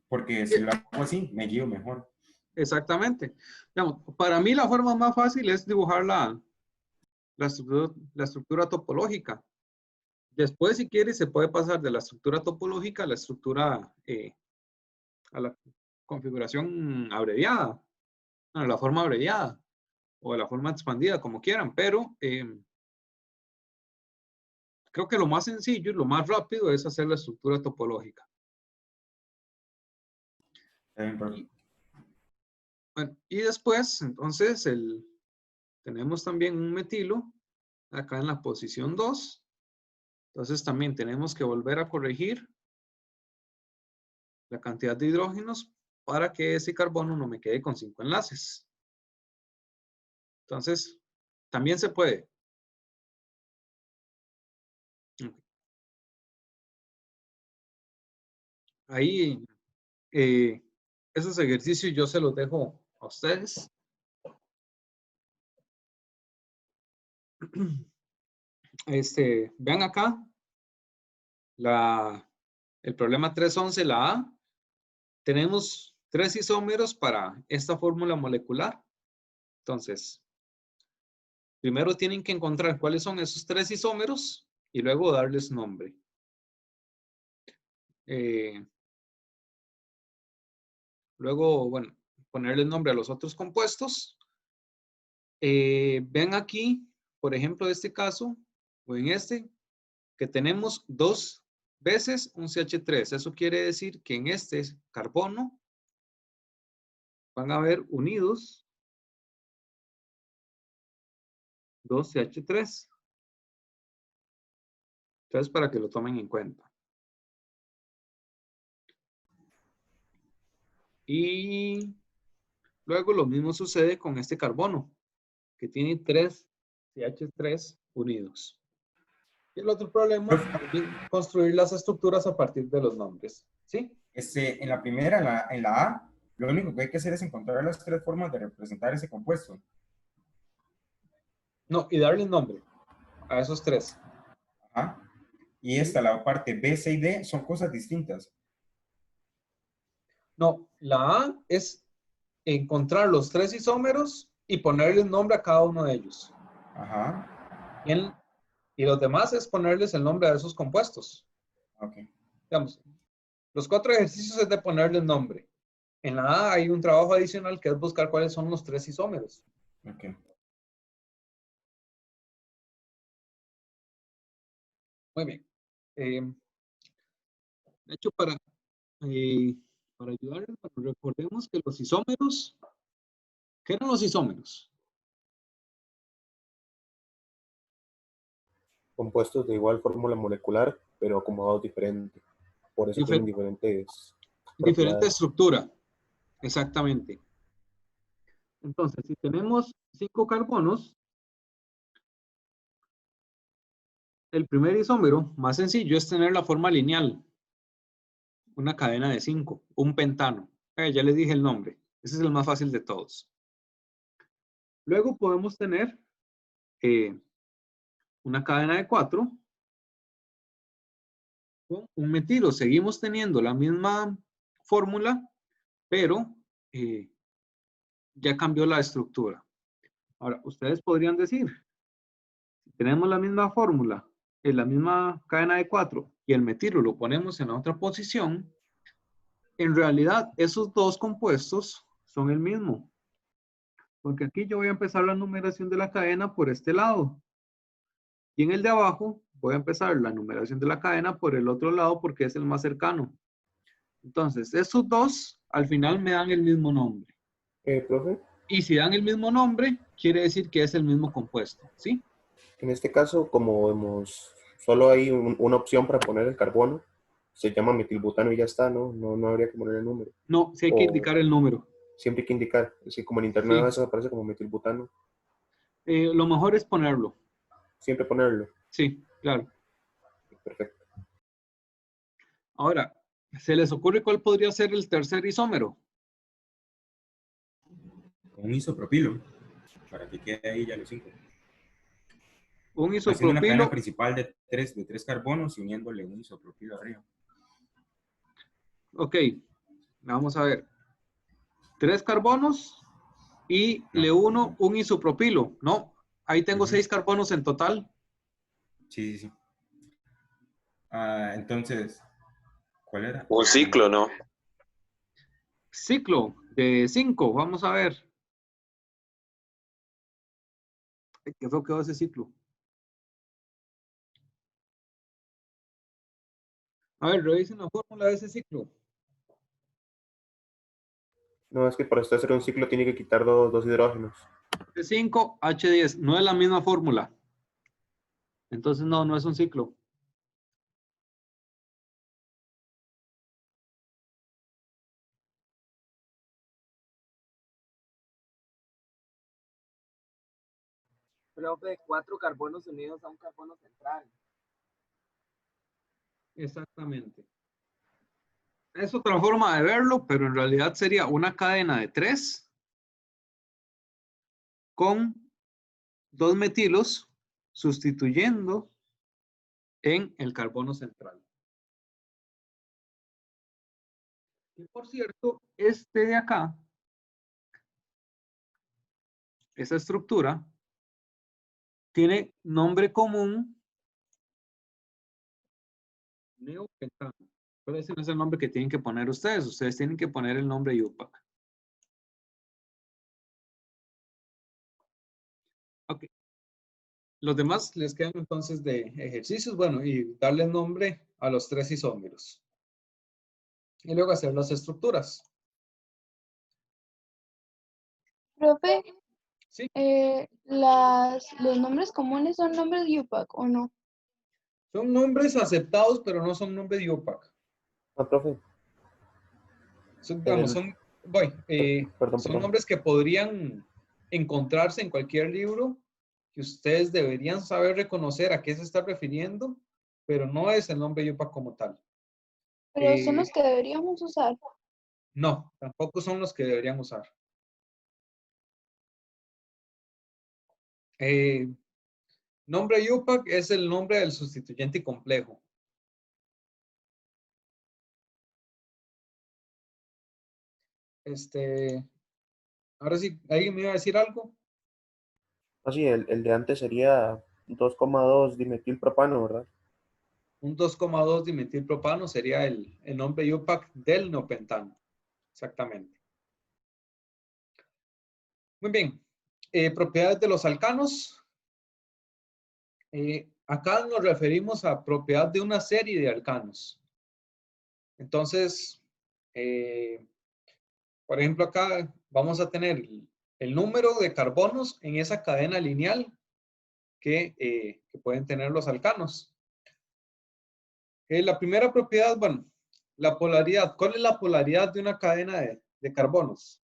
C: Porque si lo hago así, me guío mejor.
A: Exactamente. Digamos, para mí la forma más fácil es dibujar la estructura topológica. Después, si quieres, se puede pasar de la estructura topológica a la estructura, a la configuración abreviada, a la forma abreviada o a la forma expandida, como quieran, pero creo que lo más sencillo y lo más rápido es hacer la estructura topológica. Y, bueno, y después, entonces, tenemos también un metilo acá en la posición 2 Entonces también tenemos que volver a corregir la cantidad de hidrógenos para que ese carbono no me quede con 5 enlaces. Entonces, también se puede. Ahí, esos ejercicios yo se los dejo a ustedes. Vean acá, el problema 311, la A. Tenemos 3 isómeros para esta fórmula molecular. Entonces, primero tienen que encontrar cuáles son esos 3 isómeros y luego darles nombre. Luego, bueno, ponerle nombre a los otros compuestos. Ven aquí, por ejemplo, este caso, o en este, que tenemos 2 veces un CH3. Eso quiere decir que en este carbono van a haber unidos 2 CH3. Entonces, para que lo tomen en cuenta. Y luego lo mismo sucede con este carbono, que tiene 3 CH3 unidos. Y el otro problema es construir las estructuras a partir de los nombres. ¿Sí?
C: En la primera, en la A, lo único que hay que hacer es encontrar las 3 formas de representar ese compuesto.
A: No, y darle nombre a esos 3.
C: Ajá. Y la parte B, C y D son cosas distintas.
A: No, la A es encontrar los 3 isómeros y ponerles nombre a cada uno de ellos.
C: Ajá.
A: Y los demás es ponerles el nombre a esos compuestos.
C: Ok.
A: Digamos, los 4 ejercicios es de ponerles nombre. En la A hay un trabajo adicional que es buscar cuáles son los 3 isómeros.
C: Ok.
A: Muy bien. De hecho, para ayudarles, recordemos que los isómeros, ¿qué eran los isómeros?
D: Compuestos de igual fórmula molecular, pero acomodados diferente. Por eso tienen diferentes
A: Diferente estructura. Exactamente. Entonces, si tenemos 5 carbonos, el primer isómero más sencillo es tener la forma lineal. Una cadena de 5, un pentano. Ya les dije el nombre. Ese es el más fácil de todos. Luego podemos tener una cadena de 4 con un metilo. Seguimos teniendo la misma fórmula, pero ya cambió la estructura. Ahora, ustedes podrían decir, si tenemos la misma fórmula, en la misma cadena de 4 y el metilo lo ponemos en la otra posición, en realidad esos dos compuestos son el mismo. Porque aquí yo voy a empezar la numeración de la cadena por este lado. Y en el de abajo voy a empezar la numeración de la cadena por el otro lado porque es el más cercano. Entonces, estos dos al final me dan el mismo nombre.
D: Profe.
A: Y si dan el mismo nombre, quiere decir que es el mismo compuesto, ¿sí?
D: En este caso, como vemos, solo hay una opción para poner el carbono. Se llama metilbutano y ya está, ¿no? No habría que poner el número.
A: No, sí hay que indicar el número.
D: Siempre hay que indicar. Es que como en internet
A: Sí.
D: a veces aparece como metilbutano.
A: Lo mejor es ponerlo.
D: Siempre ponerlo.
A: Sí, claro.
D: Perfecto.
A: Ahora, ¿se les ocurre cuál podría ser el tercer isómero?
C: Un isopropilo, para que quede ahí ya los 5.
A: Un
C: Haciendo una
A: isopropilo.
C: cadena principal de tres carbonos y uniéndole un isopropilo arriba.
A: Ok, vamos a ver. 3 carbonos y le uno un isopropilo, ¿no? Ahí tengo 6 carbonos en total.
C: Sí. Entonces, ¿cuál era?
E: Un ciclo, ¿no?
A: Ciclo de 5, vamos a ver. ¿Qué fue que va ese ciclo? A ver, revisen la fórmula de ese ciclo.
D: No, es que para usted hacer un ciclo tiene que quitar dos hidrógenos.
A: C5H10, no es la misma fórmula. Entonces no es un ciclo.
E: Profe, 4 carbonos unidos a un carbono central.
A: Exactamente. Es otra forma de verlo, pero en realidad sería una cadena de 3 con 2 metilos sustituyendo en el carbono central. Y por cierto, este de acá, esa estructura, tiene nombre común neopentano. Pero ese no es el nombre que tienen que poner ustedes. Ustedes tienen que poner el nombre IUPAC. Ok. Los demás les quedan entonces de ejercicios, bueno, y darle nombre a los 3 isómeros. Y luego hacer las estructuras.
B: Profe,
A: Sí,
B: los nombres comunes son nombres de UPAC, ¿o no?
A: son nombres aceptados, pero no son nombres de IUPAC.
D: Ah, profe,
A: Son,
D: en
A: digamos,
D: el,
A: son
D: perdón.
A: nombres que podrían encontrarse en cualquier libro, que ustedes deberían saber reconocer a qué se está refiriendo, pero no es el nombre IUPAC como tal.
B: Pero son los que deberíamos usar.
A: No, tampoco son los que deberían usar. Nombre IUPAC es el nombre del sustituyente complejo. Ahora sí, ¿alguien me iba a decir algo?
D: Así, el de antes sería 2,2 dimetilpropano, ¿verdad?
A: Un 2,2 dimetilpropano sería el nombre IUPAC del neopentano. Exactamente. Muy bien. Propiedades de los alcanos. Acá nos referimos a propiedad de una serie de alcanos. Entonces, por ejemplo, acá vamos a tener el número de carbonos en esa cadena lineal que pueden tener los alcanos. La primera propiedad, bueno, la polaridad. ¿Cuál es la polaridad de una cadena de carbonos?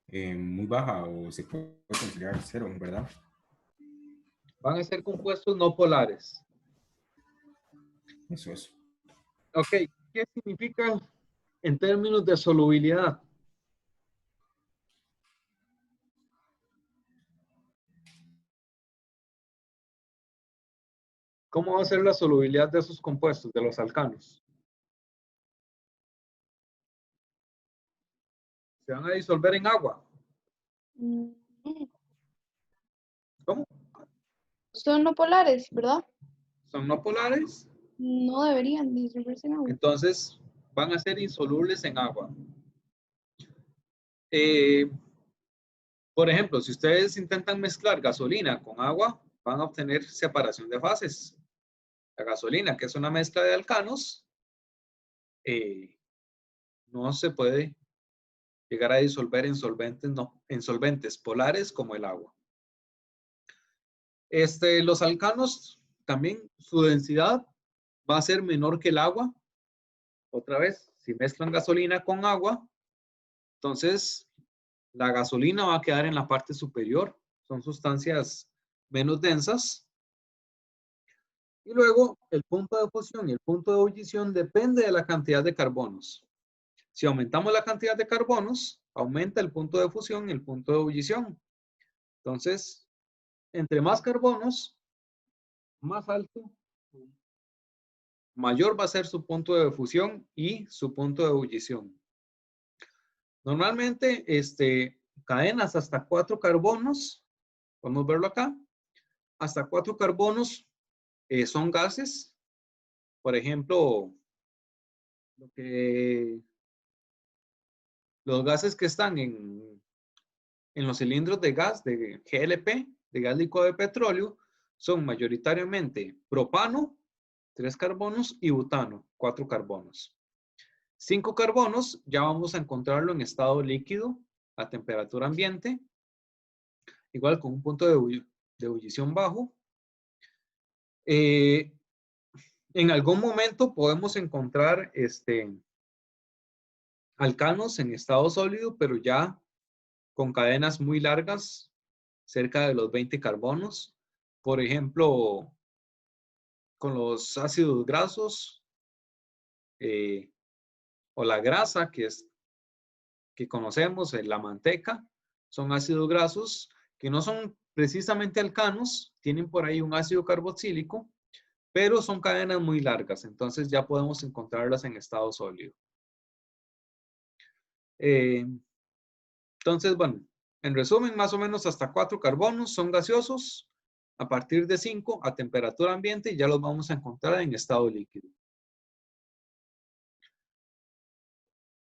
C: Muy baja o se puede considerar cero, ¿verdad?
A: Van a ser compuestos no polares.
C: Eso es.
A: Ok, ¿qué significa en términos de solubilidad? ¿Cómo va a ser la solubilidad de esos compuestos, de los alcanos? Se van a disolver en agua.
B: Mm,
A: ¿Cómo?
B: Son no polares, ¿verdad?
A: Son no polares,
B: No deberían disolverse en agua.
A: entonces van a ser insolubles en agua. Eh, por ejemplo, si ustedes intentan mezclar gasolina con agua, van a obtener separación de fases. La gasolina, que es una mezcla de alcanos, no se puede llegar a disolver en solventes, en solventes polares como el agua. Los alcanos también, su densidad va a ser menor que el agua. Otra vez, si mezclan gasolina con agua, entonces la gasolina va a quedar en la parte superior. Son sustancias menos densas. Y luego, el punto de fusión y el punto de ebullición depende de la cantidad de carbonos. Si aumentamos la cantidad de carbonos, aumenta el punto de fusión y el punto de ebullición. Entonces, entre más carbonos, más alto, mayor va a ser su punto de fusión y su punto de ebullición. Normalmente, cadenas hasta 4 carbonos, podemos verlo acá, hasta 4 carbonos son gases. Por ejemplo, los gases que están en los cilindros de gas de GLP, de gas líquido de petróleo, son mayoritariamente propano, 3 carbonos, y butano, 4 carbonos. 5 carbonos ya vamos a encontrarlo en estado líquido a temperatura ambiente, igual con un punto de ebullición bajo. En algún momento podemos encontrar alcanos en estado sólido, pero ya con cadenas muy largas, cerca de los 20 carbonos. Por ejemplo, con los ácidos grasos o la grasa que conocemos, la manteca, son ácidos grasos que no son precisamente alcanos, tienen por ahí un ácido carboxílico, pero son cadenas muy largas, entonces ya podemos encontrarlas en estado sólido. Entonces, bueno, en resumen, más o menos hasta 4 carbonos son gaseosos. A partir de 5 a temperatura ambiente ya los vamos a encontrar en estado líquido.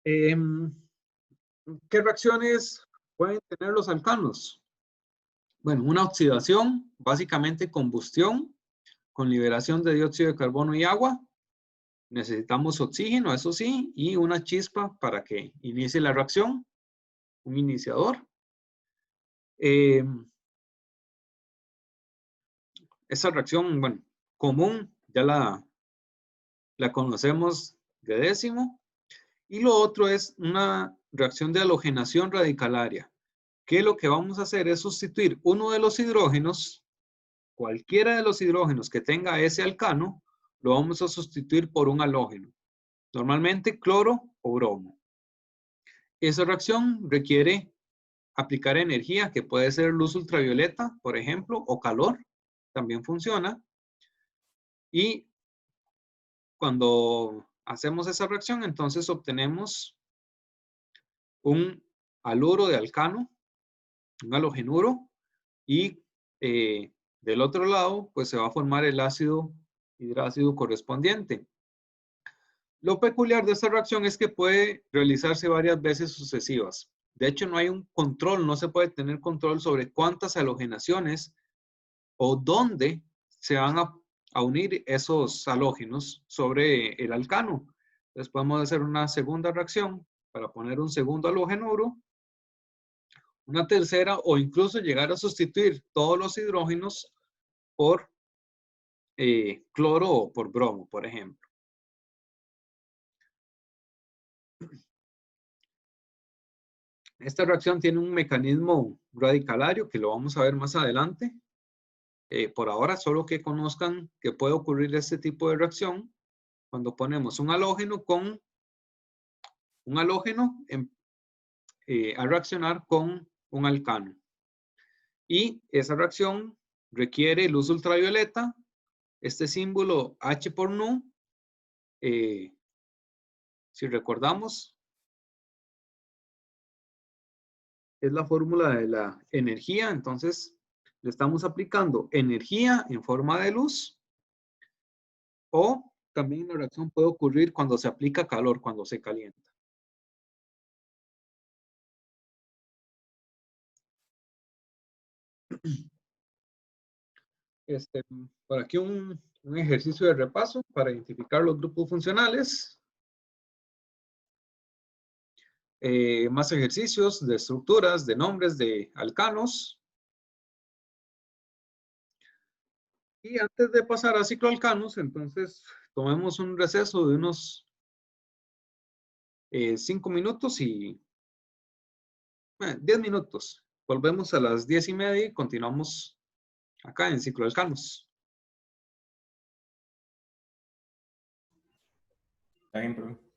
A: ¿Qué reacciones pueden tener los alcanos? Bueno, una oxidación, básicamente combustión, con liberación de dióxido de carbono y agua. Necesitamos oxígeno, eso sí, y una chispa para que inicie la reacción, un iniciador. Esa reacción, bueno, común, ya la conocemos de décimo. Y lo otro es una reacción de halogenación radicalaria, que lo que vamos a hacer es sustituir uno de los hidrógenos, cualquiera de los hidrógenos que tenga ese alcano, lo vamos a sustituir por un halógeno, normalmente cloro o bromo. Esa reacción requiere aplicar energía, que puede ser luz ultravioleta, por ejemplo, o calor, también funciona. Y cuando hacemos esa reacción, entonces obtenemos un haluro de alcano, un halogenuro, y del otro lado, pues se va a formar el ácido hidrácido correspondiente. Lo peculiar de esta reacción es que puede realizarse varias veces sucesivas. De hecho, no hay un control, no se puede tener control sobre cuántas halogenaciones o dónde se van a unir esos halógenos sobre el alcano. Entonces podemos hacer una segunda reacción para poner un segundo halógeno, una tercera, o incluso llegar a sustituir todos los hidrógenos por cloro o por bromo, por ejemplo. Esta reacción tiene un mecanismo radicalario que lo vamos a ver más adelante. Por ahora, solo que conozcan que puede ocurrir este tipo de reacción cuando ponemos un halógeno con un halógeno a reaccionar con un alcano. Y esa reacción requiere luz ultravioleta. Este símbolo H por nu, si recordamos, es la fórmula de la energía. Entonces, le estamos aplicando energía en forma de luz. O también la reacción puede ocurrir cuando se aplica calor, cuando se calienta. Por aquí un ejercicio de repaso para identificar los grupos funcionales. Más ejercicios de estructuras, de nombres de alcanos. Y antes de pasar a cicloalcanos, entonces tomemos un receso de unos 5 minutos y 10 minutos. Volvemos a las 10:30 y continuamos acá en cicloalcanos.
C: Está bien, profe.